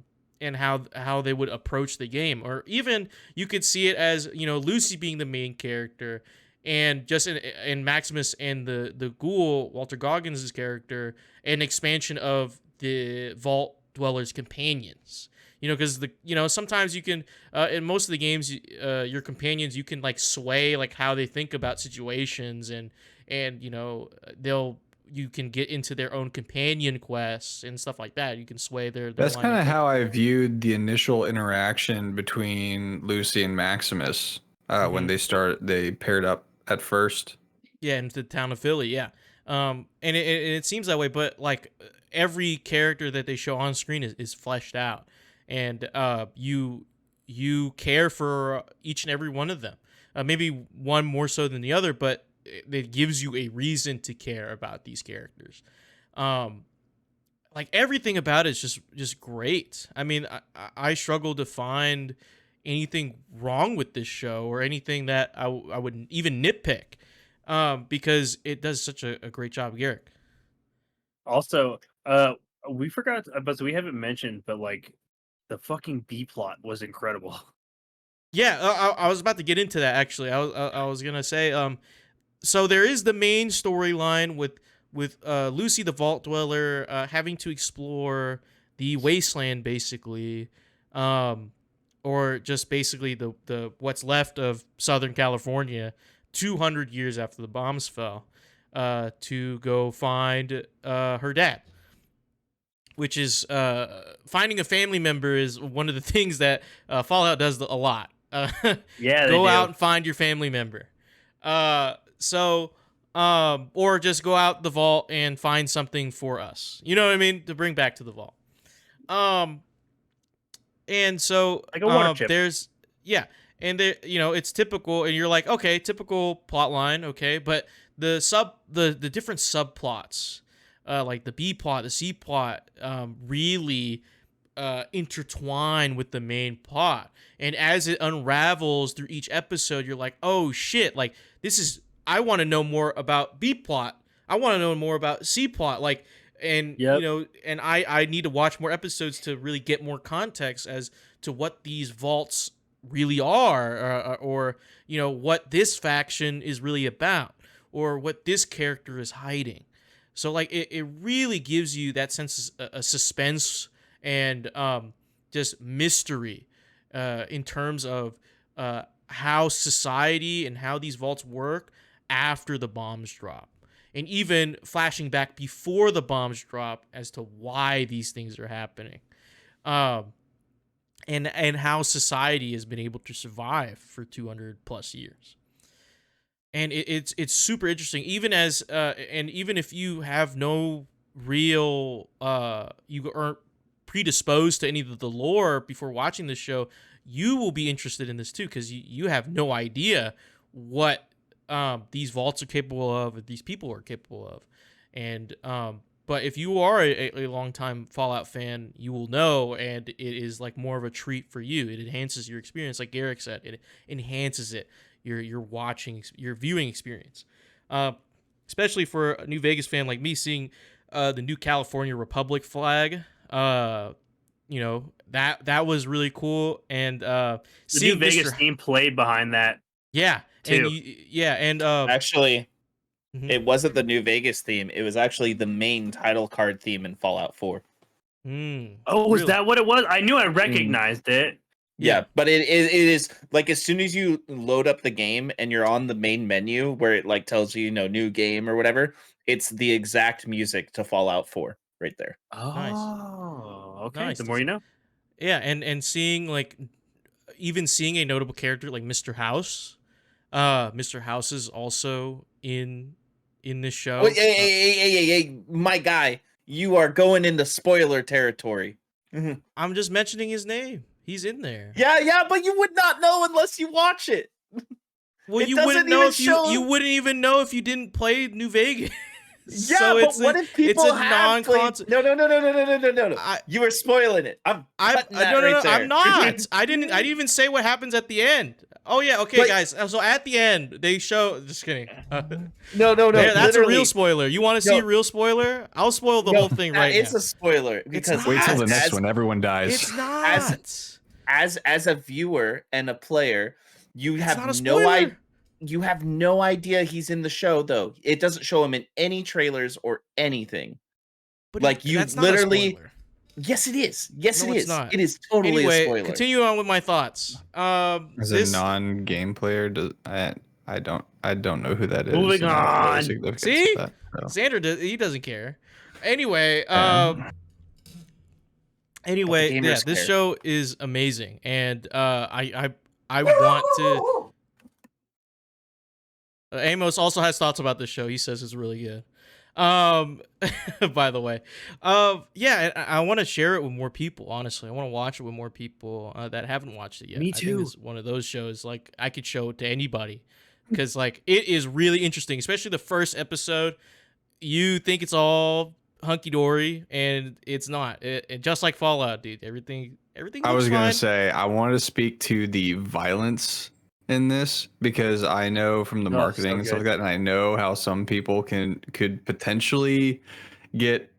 and how they would approach the game. Or even you could see it as, you know, Lucy being the main character, and just in Maximus and the Ghoul, Walter Goggins' character, an expansion of the Vault Dwellers' companions. You know, because sometimes you can in most of the games, your companions, you can like sway like how they think about situations, and you know, they'll you can get into their own companion quests and stuff like that. You can sway their That's line kind of of how I viewed the initial interaction between Lucy and Maximus when they paired up at first. Yeah, into the town of Philly. Yeah, and it seems that way, but like every character that they show on screen is fleshed out, and you care for each and every one of them. Maybe one more so than the other, but it gives you a reason to care about these characters. Like everything about it is just great. I mean, I struggle to find anything wrong with this show or anything that I would even nitpick, because it does such a great job, Garrick. Also, we forgot, but we haven't mentioned, but like the fucking B plot was incredible. Yeah, I was about to get into that actually. I was gonna say, so there is the main storyline with Lucy the Vault Dweller having to explore the wasteland basically, or just basically the what's left of Southern California, 200 years after the bombs fell, to go find her dad. Which is finding a family member is one of the things that Fallout does a lot. Yeah, Go out and find your family member. Or just go out the vault and find something for us. You know what I mean? To bring back to the vault. And so like a water chip. there's and there, it's typical, and you're like, okay, typical plot line, okay, but the different subplots, like the B plot, the C plot, really intertwine with the main plot. And as it unravels through each episode, you're like, oh shit, like I want to know more about B plot. I want to know more about C plot. Like, and and I need to watch more episodes to really get more context as to what these vaults really are, or what this faction is really about, or what this character is hiding. So like it really gives you that sense of suspense and just mystery in terms of how society and how these vaults work after the bombs drop, and even flashing back before the bombs drop as to why these things are happening, and how society has been able to survive for 200 plus years. And it's super interesting, even as and even if you have no real you aren't predisposed to any of the lore before watching this show, you will be interested in this too, because you have no idea what these vaults are capable of, or these people are capable of. And but if you are a longtime Fallout fan, you will know, and it is like more of a treat for you. It enhances your experience, like Garrick said. It enhances it, your viewing experience, especially for a New Vegas fan like me, seeing the new California Republic flag. That was really cool, and the New Vegas theme played behind that. Yeah, too. And actually, it wasn't the New Vegas theme. It was actually the main title card theme in Fallout 4. Oh, was that what it was? I knew I recognized it. Yeah, but it is like as soon as you load up the game and you're on the main menu where it like tells you, new game or whatever, it's the exact music to Fallout 4 right there. Oh, nice. Okay. Nice. The more you know. Yeah, and seeing even seeing a notable character like Mr. House. Mr. House is also in this show. Oh, hey, my guy, you are going into spoiler territory. I'm just mentioning his name. He's in there. Yeah, but you would not know unless you watch it. Well, you wouldn't know if you wouldn't even know if you didn't play New Vegas. Yeah, so but what if people have played? No. You were spoiling it. I'm not. I didn't even say what happens at the end. Oh yeah, okay, but, guys. So at the end, they show. Just kidding. No. That's a real spoiler. You want to see a real spoiler? I'll spoil the whole thing right now. It's a spoiler because wait till the next one. Everyone dies. It's not. As a viewer and a player, you have no idea. You have no idea he's in the show, though. It doesn't show him in any trailers or anything. But that's literally. Yes, it is. Yes, it is. It is totally a spoiler. Continue on with my thoughts. As a non-game player, I don't know who that is. Moving and I don't know the on. significance See? of that, so. Xander, he doesn't care. Anyway, But the yeah, gamers this care. show is amazing, and I want to. Amos also has thoughts about this show. He says it's really good. By the way, yeah, I want to share it with more people. Honestly, I want to watch it with more people that haven't watched it yet. Me I think too. it's one of those shows like I could show it to anybody because like it is really interesting, especially the first episode. You think it's all hunky dory, and it's not. It just like Fallout, dude. Everything I looks was fine. gonna say I wanted to speak to the violence in this because I know from the Oh, marketing so and stuff like good. that, and I know how some people could potentially get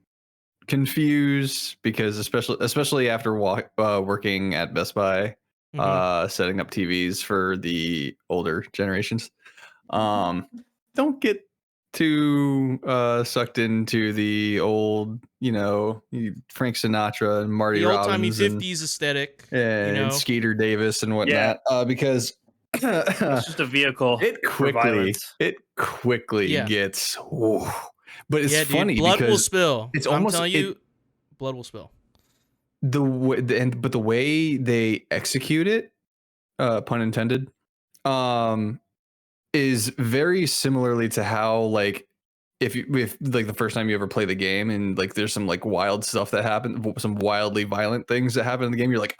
confused because especially after working at Best Buy, setting up TVs for the older generations. Don't get too sucked into the old, Frank Sinatra and Marty The old timey Robbins and '50s aesthetic, and Skeeter Davis and whatnot, because It's just a vehicle it for violence. quickly Yeah. gets, but it's yeah, funny dude. Blood will because spill. it's I'm almost telling you, blood will spill. the way they execute it, pun intended, is very similarly to how like if like the first time you ever play the game and like there's some like wild stuff that happen, some wildly violent things that happen in the game, you're like,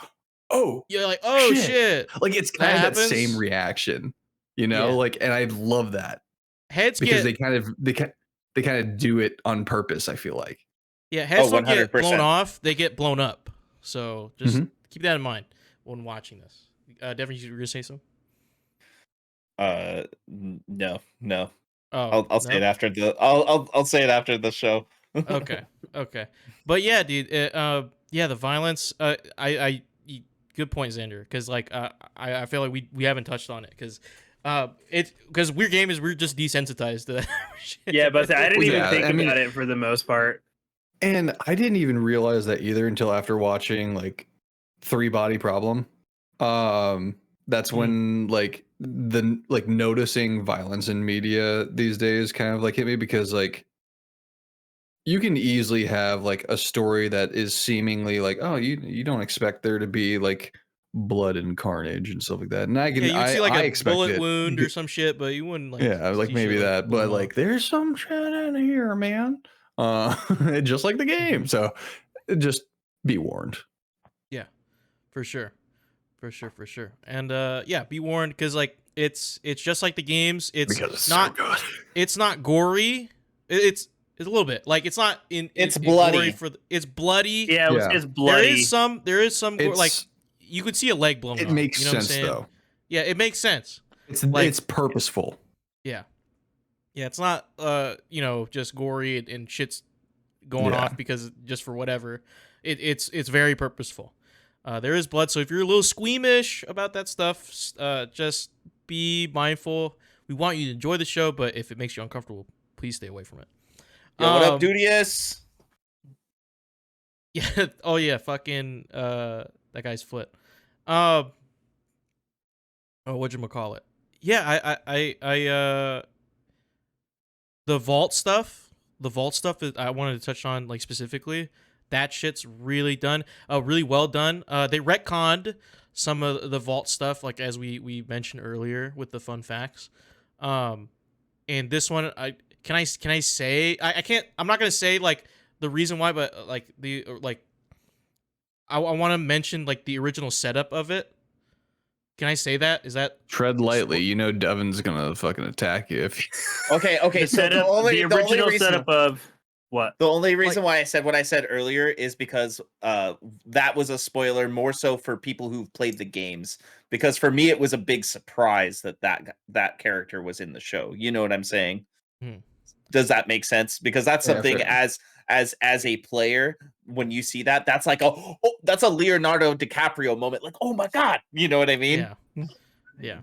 oh, You're like, oh shit. like it's That kind of that happens? same reaction, Yeah. like, and I love that Heads because get they kind of do it on purpose. I feel like heads don't get 100%. blown off; they get blown up. So just Mhm. keep that in mind when watching this. Definitely, you were gonna say something. No. Oh, I'll say no? it after the I'll say it after the show. Okay, but yeah, dude. Yeah, the violence. Good point, Xander. Because like, I feel like we haven't touched on it because, because we're gamers, we're just desensitized to that shit. Yeah, but I didn't even Yeah, think I mean- about it for the most part. and I didn't even realize that either until after watching like Three Body Problem. That's when like the like noticing violence in media these days kind of like hit me because like you can easily have like a story that is seemingly like, oh, you don't expect there to be like blood and carnage and stuff like that, and Yeah, you would see like I a expect bullet it. wound or some shit, but you wouldn't like. Yeah, like see maybe shit, that, blown but like off. there's some shit in here, man. Just like the game. So just be warned. Yeah, for sure. And yeah, be warned because like it's just like the games. It's Because it's not so good. it's not gory. It's a little bit like it's not It's gory bloody. it's bloody. Yeah, Yeah. it's bloody. There is some gore, like It's, you could see a leg blown it off. makes You know what I'm sense saying? though. Yeah, it makes sense. It's purposeful. Yeah, it's not just gory and shit's going Yeah. off because just for whatever. It's very purposeful. There is blood, so if you're a little squeamish about that stuff, just be mindful. We want you to enjoy the show, but if it makes you uncomfortable, please stay away from it. Yo, what up, Dudius? Yeah. Oh yeah. Fucking that guy's foot. Oh, whatchamacallit? Yeah. I the vault stuff. The vault stuff is I wanted to touch on like specifically. That shit's really done. Really well done. They retconned some of the vault stuff, like as we mentioned earlier with the fun facts. And this one, can I say I can't. I'm not gonna say like the reason why, but like I want to mention like the original setup of it. Can I say that? Is that Tread lightly. You know Devin's gonna fucking attack you if Okay. The So setup, the original reason, setup of what? the only reason why I said what I said earlier is because that was a spoiler more so for people who've played the games. Because for me, it was a big surprise that character was in the show. You know what I'm saying? Hmm. Does that make sense? Because that's Yeah, something fair. as a player, when you see that, that's like that's a Leonardo DiCaprio moment. Like, oh my god, you know what I mean? Yeah.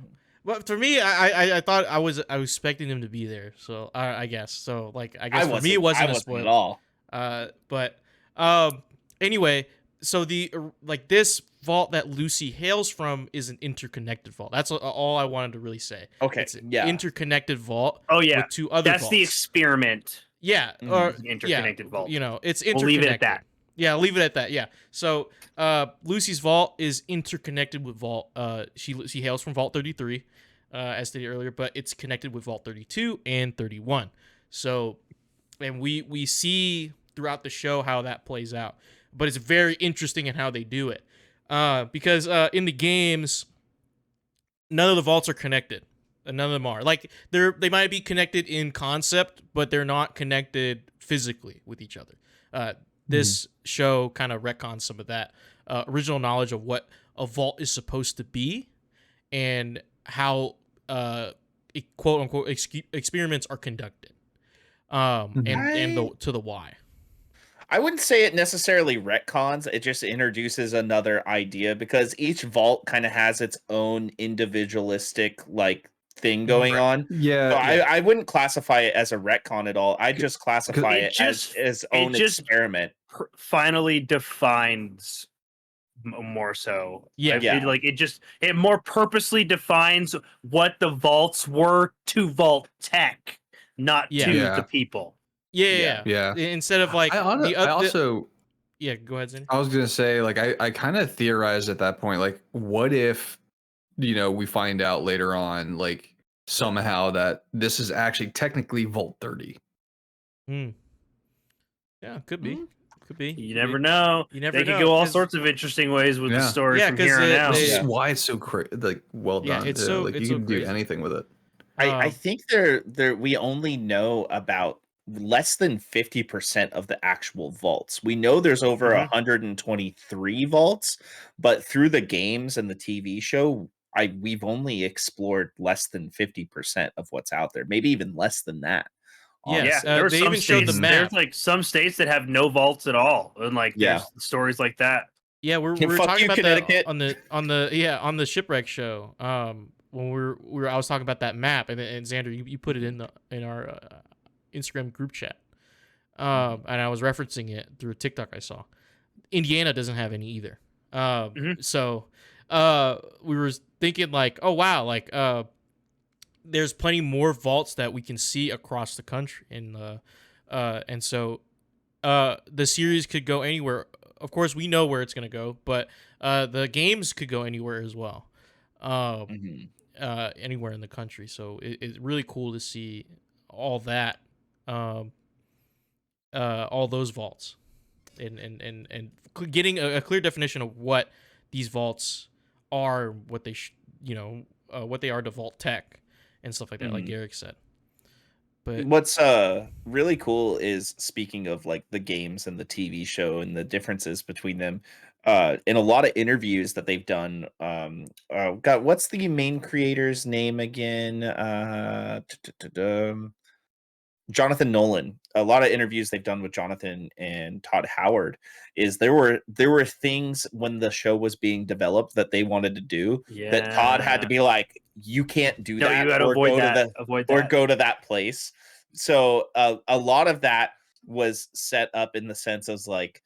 But for me, I thought I was expecting him to be there. So I guess so. Like I guess for me it wasn't a spoiler at all. But anyway, so the like this vault that Lucy hails from is an interconnected vault. That's all I wanted to really say. Okay, It's an yeah. interconnected vault. Oh yeah, with 2 other that's vaults. the experiment. Yeah, Mhm. Interconnected vault. You know, it's We'll interconnected. leave it at that. Yeah, leave it at that. Yeah. So, Lucy's vault is interconnected with vault. She hails from Vault 33, as stated earlier, but it's connected with Vault 32 and 31. So, and we see throughout the show how that plays out, but it's very interesting in how they do it, because in the games, none of the vaults are connected. None of them are. Like they might be connected in concept, but they're not connected physically with each other. This show kind of retcons some of that original knowledge of what a vault is supposed to be and how quote unquote experiments are conducted. To the why. I wouldn't say it necessarily retcons. It just introduces another idea because each vault kind of has its own individualistic like thing going on. Yeah, So yeah. I wouldn't classify it as a retcon at all. I just classify it as own experiment. Finally defines more so. Yeah. It more purposely defines what the vaults were to vault tech, not to the people. Yeah. Instead of like yeah, go ahead, Zinni. I was gonna say, like, I kind of theorized at that point, like, what if, we find out later on, like, somehow that this is actually technically Vault 30. Yeah, could be. Could be. You never know. You never they know. could go all sorts of interesting ways with the story from here on out. This is why it's so well done. It's so like it's you so can crazy. do anything with it. I think we only know about less than 50% of the actual vaults. We know there's over 123 vaults, but through the games and the TV show, we've only explored less than 50% of what's out there. Maybe even less than that. Yes, there's they some even showed the states. map. There's like some states that have no vaults at all, and like there's stories like that. Yeah, we're Fuck talking you, about Connecticut. that on the shipwreck show. When I was talking about that map, and Xander, you put it in our Instagram group chat, and I was referencing it through a TikTok I saw. Indiana doesn't have any either. So we were thinking like, oh wow, like there's plenty more vaults that we can see across the country, and so the series could go anywhere. Of course, we know where it's gonna go, but the games could go anywhere as well, anywhere in the country. So it's really cool to see all that, all those vaults, and getting a clear definition of what these vaults are, what they what they are to vault tech and stuff like that, like Eric said. But what's really cool is, speaking of like the games and the TV show and the differences between them, in a lot of interviews that they've done, God, what's the main creator's name again? Jonathan Nolan. A lot of interviews they've done with Jonathan and Todd Howard is there were things when the show was being developed that they wanted to do that Todd had to be like, you can't do that, you gotta avoid that. or go to that place. So a lot of that was set up in the sense of like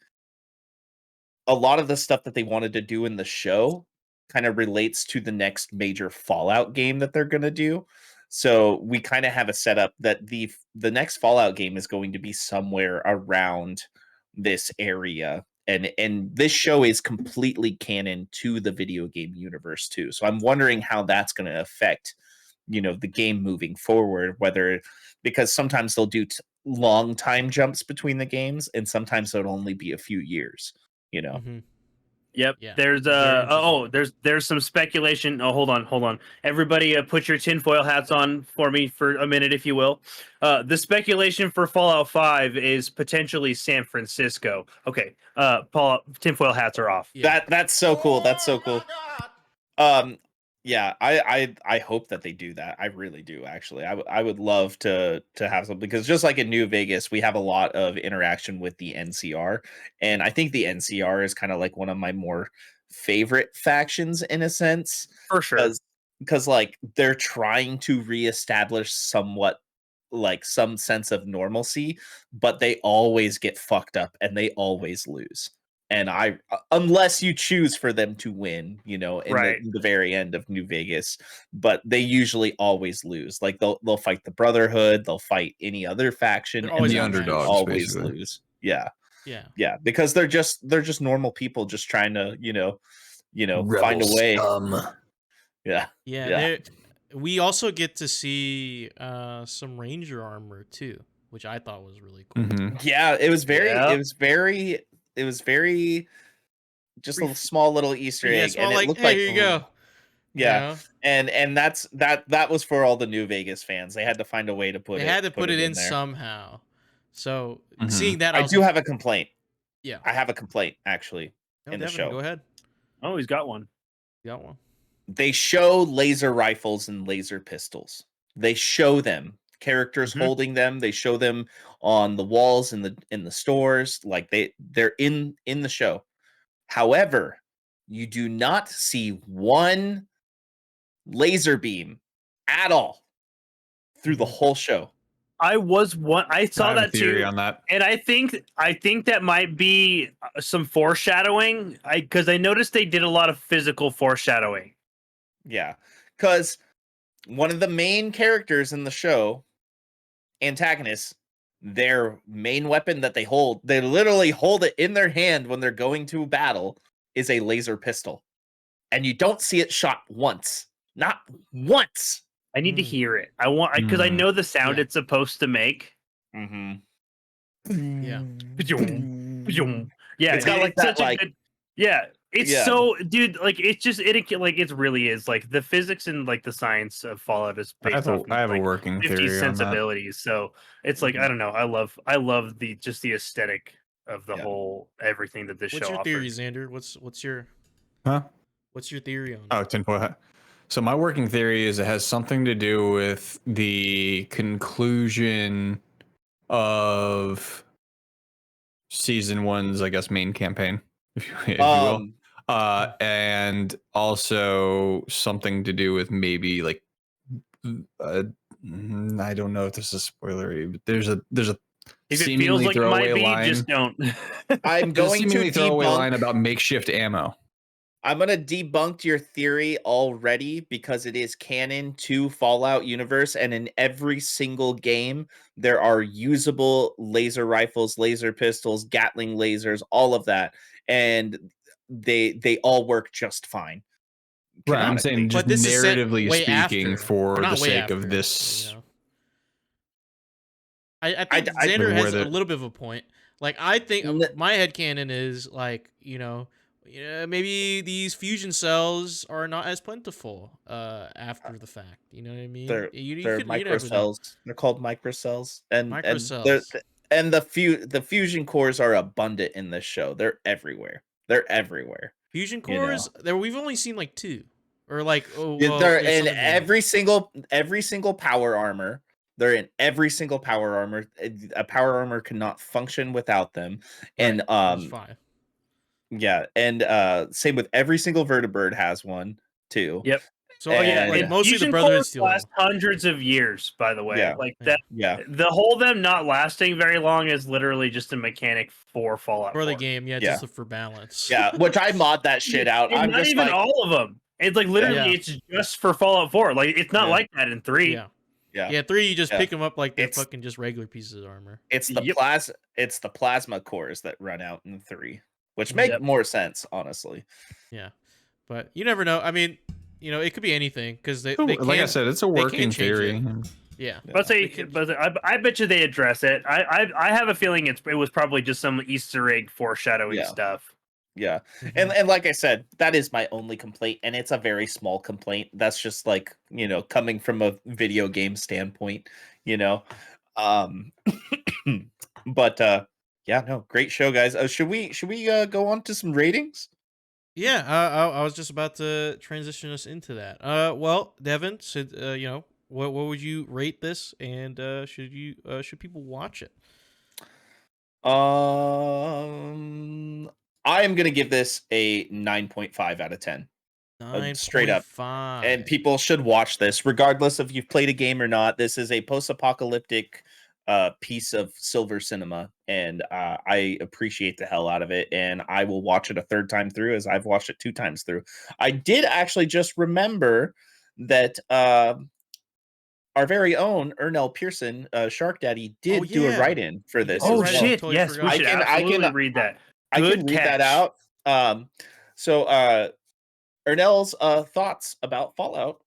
a lot of the stuff that they wanted to do in the show kind of relates to the next major Fallout game that they're going to do. So we kind of have a setup that the next Fallout game is going to be somewhere around this area. And this show is completely canon to the video game universe too. So I'm wondering how that's going to affect, the game moving forward, because sometimes they'll do long time jumps between the games and sometimes it'll only be a few years, Yep. Yeah. There's there's some speculation. Oh, hold on. Everybody, put your tinfoil hats on for me for a minute, if you will. The speculation for Fallout 5 is potentially San Francisco. Okay. Paul, tinfoil hats are off. Yeah. That's so cool. That's so cool. Yeah, I hope that they do that. I really do, actually. I would love to have something, because just like in New Vegas, we have a lot of interaction with the NCR, and I think the NCR is kind of like one of my more favorite factions in a sense. For sure. Because like they're trying to reestablish somewhat like some sense of normalcy, but they always get fucked up and they always lose. And unless you choose for them to win, in Right. the very end of New Vegas, but they usually always lose. Like they'll fight the Brotherhood, they'll fight any other faction, They're and always they the outmatched. underdogs, always basically. lose. Yeah, Yeah. because they're just normal people just trying to find a way. Yeah, Yeah, yeah. we also get to see some Ranger armor too, which I thought was really cool. Mhm. Yeah, it was very, Yeah. just Pretty a small little Easter Yeah, egg, small and it like, looked hey, like here you go. yeah, You know? and that was for all the New Vegas fans. They had to find a way to They had to put it in there. somehow. So Mhm. seeing that, I was do like, have a complaint. yeah. I have a complaint actually No, in the Devin, go show. ahead. Oh, he's got one. You got one. They show laser rifles and laser pistols. They show them, characters Mhm. holding them. They show them on the walls in the stores. Like they're in the show. However, you do not see one laser beam at all through the Mhm. whole show. I I saw have a that theory too. on that. And I think that might be some foreshadowing. Because I noticed they did a lot of physical foreshadowing. Yeah, because one of the main characters in the show, antagonists, their main weapon that they literally hold it in their hand when they're going to battle, is a laser pistol. And you don't see it shot once. Not once. I need to Mm. hear it. Because I Mm. know the sound Yeah. it's supposed to make. Mm-hmm. Yeah. Yeah, It's got like it's that, such a like, good. Yeah, it's yeah, so, dude. Like like it really is. Like the physics and like the science of Fallout is I based have a, off I of have a like working 50s theory on that. sensibilities. So it's like, I Mhm. don't know. I love the aesthetic of the Yeah. whole everything that this What's show your theory, offers. Xander? What's your Huh? theory on it? Oh, tinfoil hat. So my working theory is it has something to do with the conclusion of season one's, I guess, main campaign, if you will. And also something to do with maybe like, I don't know if this is spoilery, but there's a If it feels seemingly like it might throwaway be, line. just don't. I'm There's a going to seemingly throwaway line debunk. about makeshift ammo. I'm gonna debunk your theory already because it is canon to Fallout universe, and in every single game there are usable laser rifles, laser pistols, Gatling lasers, all of that, and they all work just fine. Right, I'm Canonically. saying just But this is set narratively way speaking, after, or for not the way sake of after, this, I think I Xander has a whether little bit of a point. Like I think n- my headcanon is like, maybe these fusion cells are not as plentiful after the fact. You know what I mean? they're You they're could, you never know. microcells. They're called microcells, and Microcells. the fusion cores are abundant in this show. They're everywhere. They're everywhere. Fusion You know. cores, there we've only seen like two. Or like, oh Yeah, well, they're there's in some in the every single power armor. They're in every single power armor. A power armor cannot function without them. right. And There's five. yeah, and same with every single vertibird has one too. Yep. So Oh like yeah, And like and mostly the fusion Brotherhood cores steal last them. hundreds of years. By the way, yeah, like Yeah. that, yeah, the whole them not lasting very long is literally just a mechanic for Fallout For the 4. game, yeah, yeah, just for balance. yeah. Which I mod that shit out. And I'm not just even like, all of them. It's like literally, Yeah. it's just for Fallout 4. Like it's not yeah, like that in 3. Yeah. yeah, Yeah, 3 you just yeah. pick them up like they're It's fucking just regular pieces of armor. it's the Yep. it's the plasma cores that run out in 3, which make Yep. more sense, honestly. Yeah. But you never know. I mean, it could be anything because they like I can, said, it's a they can working change theory. it. Yeah. Yeah. But They can- I bet you they address it. I have a feeling it was probably just some Easter egg foreshadowing Yeah. stuff. Yeah. Mhm. And like I said, that is my only complaint, and it's a very small complaint. That's just like, coming from a video game standpoint, you know. Um but yeah, no, great show, guys. Should we go on to some ratings? Yeah, I was just about to transition us into that. Well, Devin, should what would you rate this, and should people watch it? I am gonna give this a 9.5 out of 10. Straight up. 9.5. And people should watch this, regardless if you've played a game or not. This is a post-apocalyptic piece of silver cinema, and I appreciate the hell out of it. And I will watch it a third time through, as I've watched it 2 times through. I did actually just remember that our very own Ernell Pearson, Shark Daddy, Oh, did do a yeah. write-in for He did this do a Oh as write-in. well. shit! Totally Yes, we forgot. should I absolutely can read that. I can Good read that catch. out. So Ernell's thoughts about Fallout.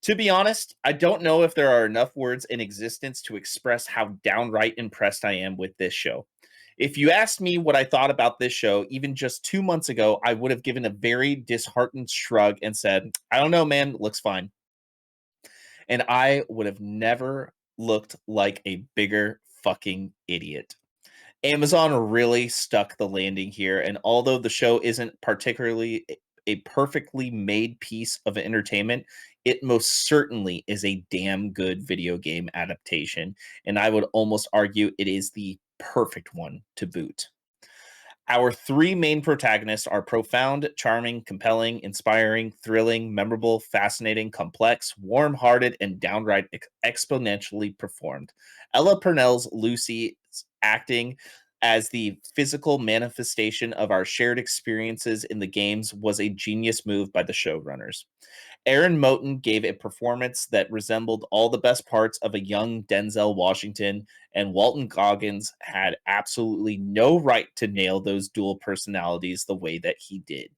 To be honest, I don't know if there are enough words in existence to express how downright impressed I am with this show. If you asked me what I thought about this show even just 2 months ago, I would have given a very disheartened shrug and said, I don't know, man, looks fine. And I would have never looked like a bigger fucking idiot. Amazon really stuck the landing here, and although the show isn't particularly a perfectly made piece of entertainment, it most certainly is a damn good video game adaptation, and I would almost argue it is the perfect one to boot. Our 3 main protagonists are profound, charming, compelling, inspiring, thrilling, memorable, fascinating, complex, warm hearted, and downright exponentially performed. Ella Purnell's Lucy's acting as the physical manifestation of our shared experiences in the games was a genius move by the showrunners. Aaron Moten gave a performance that resembled all the best parts of a young Denzel Washington, and Walton Goggins had absolutely no right to nail those dual personalities the way that he did.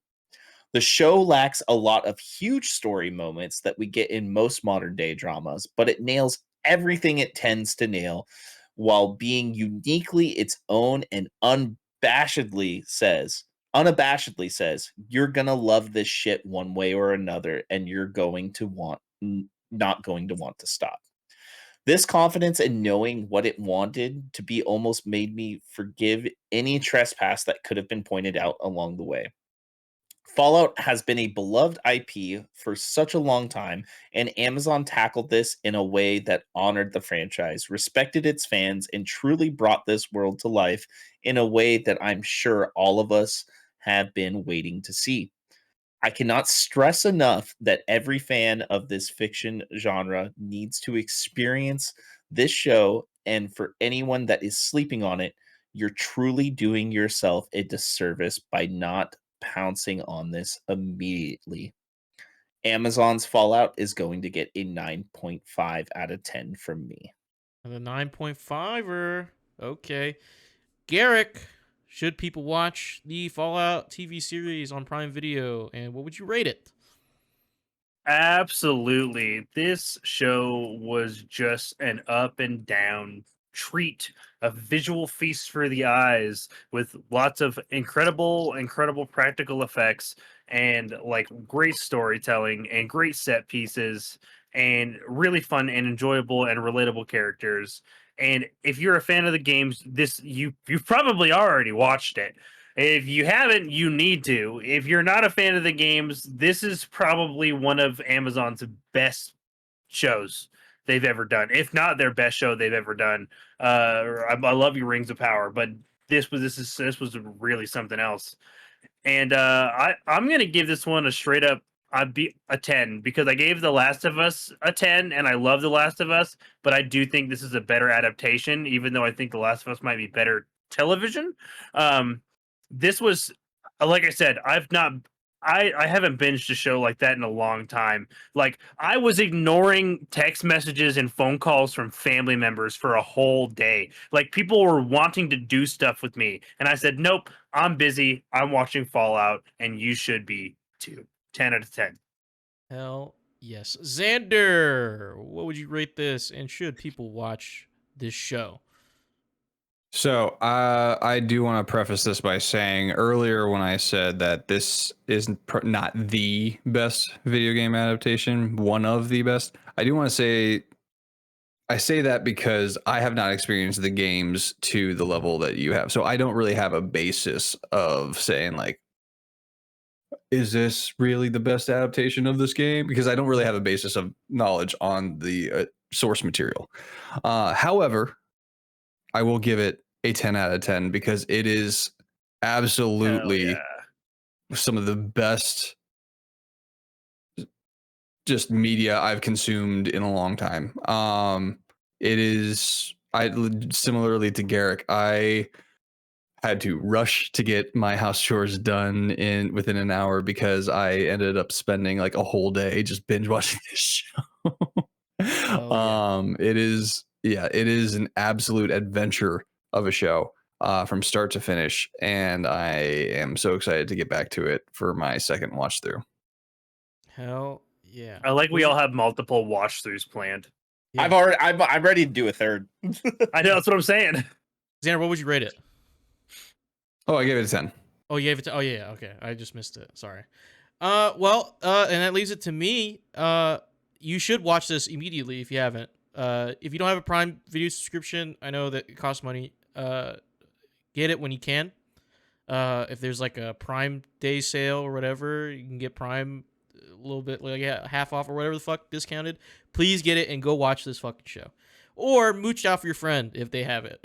The show lacks a lot of huge story moments that we get in most modern day dramas, but it nails everything it tends to nail while being uniquely its own and unabashedly says, you're gonna love this shit one way or another, and you're going to not going to want to stop. This confidence in knowing what it wanted to be almost made me forgive any trespass that could have been pointed out along the way. Fallout has been a beloved IP for such a long time, and Amazon tackled this in a way that honored the franchise, respected its fans, and truly brought this world to life in a way that I'm sure all of us have been waiting to see. I cannot stress enough that every fan of this fiction genre needs to experience this show, and for anyone that is sleeping on it, you're truly doing yourself a disservice by not pouncing on this immediately. Amazon's Fallout is going to get a 9.5 out of 10 from me. The 9.5er. Okay. Garrick, should people watch the Fallout TV series on Prime Video, and what would you rate it? Absolutely. This show was just an up and down treat, a visual feast for the eyes with lots of incredible practical effects and like great storytelling and great set pieces and really fun and enjoyable and relatable characters. And if you're a fan of the games, this you've probably already watched it. If you haven't, you need to. If you're not a fan of the games, this is probably one of Amazon's best shows they've ever done. If not their best show they've ever done. I love you, Rings of Power, but this was really something else. And I'm gonna give this one a straight up I'd be a 10 because I gave The Last of Us a 10 and I love The Last of Us, but I do think this is a better adaptation, even though I think The Last of Us might be better television. Um, this was like I said, I haven't binged a show like that in a long time. Like I was ignoring text messages and phone calls from family members for a whole day. Like people were wanting to do stuff with me, and I said, "Nope, I'm busy. I'm watching Fallout, and you should be too." 10 out of 10. Hell yes. Xander, what would you rate this, and should people watch this show? So I do want to preface this by saying earlier when I said that this is not the best video game adaptation, one of the best, I do want to say I say that because I have not experienced the games to the level that you have. So I don't really have a basis of saying like, is this really the best adaptation of this game? Because I don't really have a basis of knowledge on the source material. However, I will give it a 10 out of 10 because it is Hell absolutely yeah. some of the best just media I've consumed in a long time. It is similarly to Garrick, I had to rush to get my house chores done within an hour because I ended up spending like a whole day just binge watching this show. It is an absolute adventure of a show from start to finish, and I am so excited to get back to it for my second watch through. Hell yeah! I like we all have multiple watch throughs planned. Yeah. I'm ready to do a third. I know, that's what I'm saying. Xander, what would you rate it? Oh, I gave it a 10. Oh, you gave it to, oh yeah, okay. I just missed it. Sorry. And that leaves it to me. You should watch this immediately if you haven't. If you don't have a Prime Video subscription, I know that it costs money. Get it when you can. If there's like a Prime Day sale or whatever, you can get Prime a little bit, like half off or whatever the fuck, discounted. Please get it and go watch this fucking show. Or mooch out for your friend if they have it.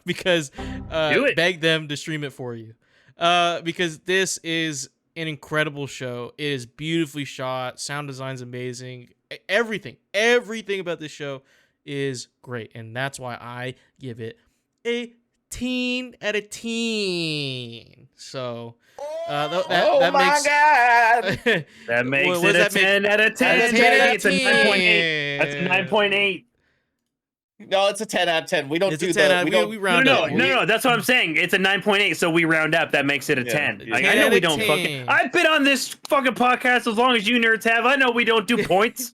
Because beg them to stream it for you. Because this is an incredible show. It is beautifully shot. Sound design's amazing. Everything about this show is great. And that's why I give it a 10 out of 10. So that makes, God! That makes what it does a that 10 out of 10. That's a 10 out of It's a 9.8. 10. That's a 9.8. No, it's a 10 out of 10. We don't It's do a 10 the. out, We don't. we round No, up. that's what I'm saying. It's a 9.8, so we round up. That makes it a 10. Yeah. Like, 10 I know out we of don't 10. fucking. I've been on this fucking podcast as long as you nerds have. I know we don't do points.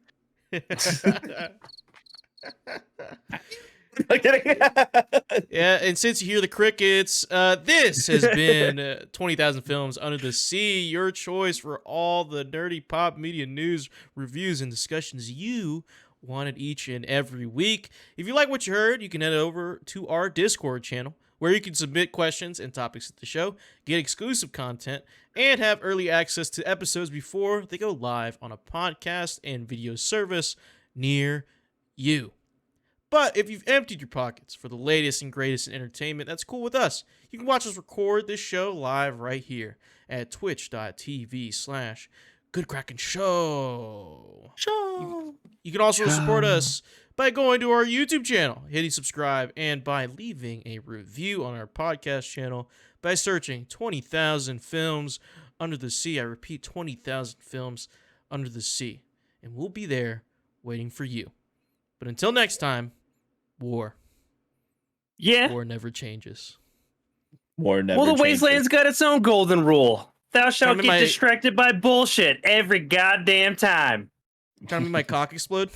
Yeah, and since you hear the crickets, this has been 20,000 Films Under the Sea, your choice for all the nerdy pop media news, reviews, and discussions you wanted each and every week. If you like what you heard, you can head over to our Discord channel, where you can submit questions and topics at the show, get exclusive content, and have early access to episodes before they go live on a podcast and video service near you. But if you've emptied your pockets for the latest and greatest in entertainment, that's cool with us. You can watch us record this show live right here at twitch.tv/GoodKrakenShow. You can also support us by going to our YouTube channel, hitting subscribe, and by leaving a review on our podcast channel by searching 20,000 Films Under the Sea. I repeat, 20,000 Films Under the Sea. And we'll be there waiting for you. But until next time, war. Yeah. War never changes. War never. Well, the changes. Wasteland's got its own golden rule. Thou shalt to get my- distracted by bullshit every goddamn time. Trying to make my cock explode?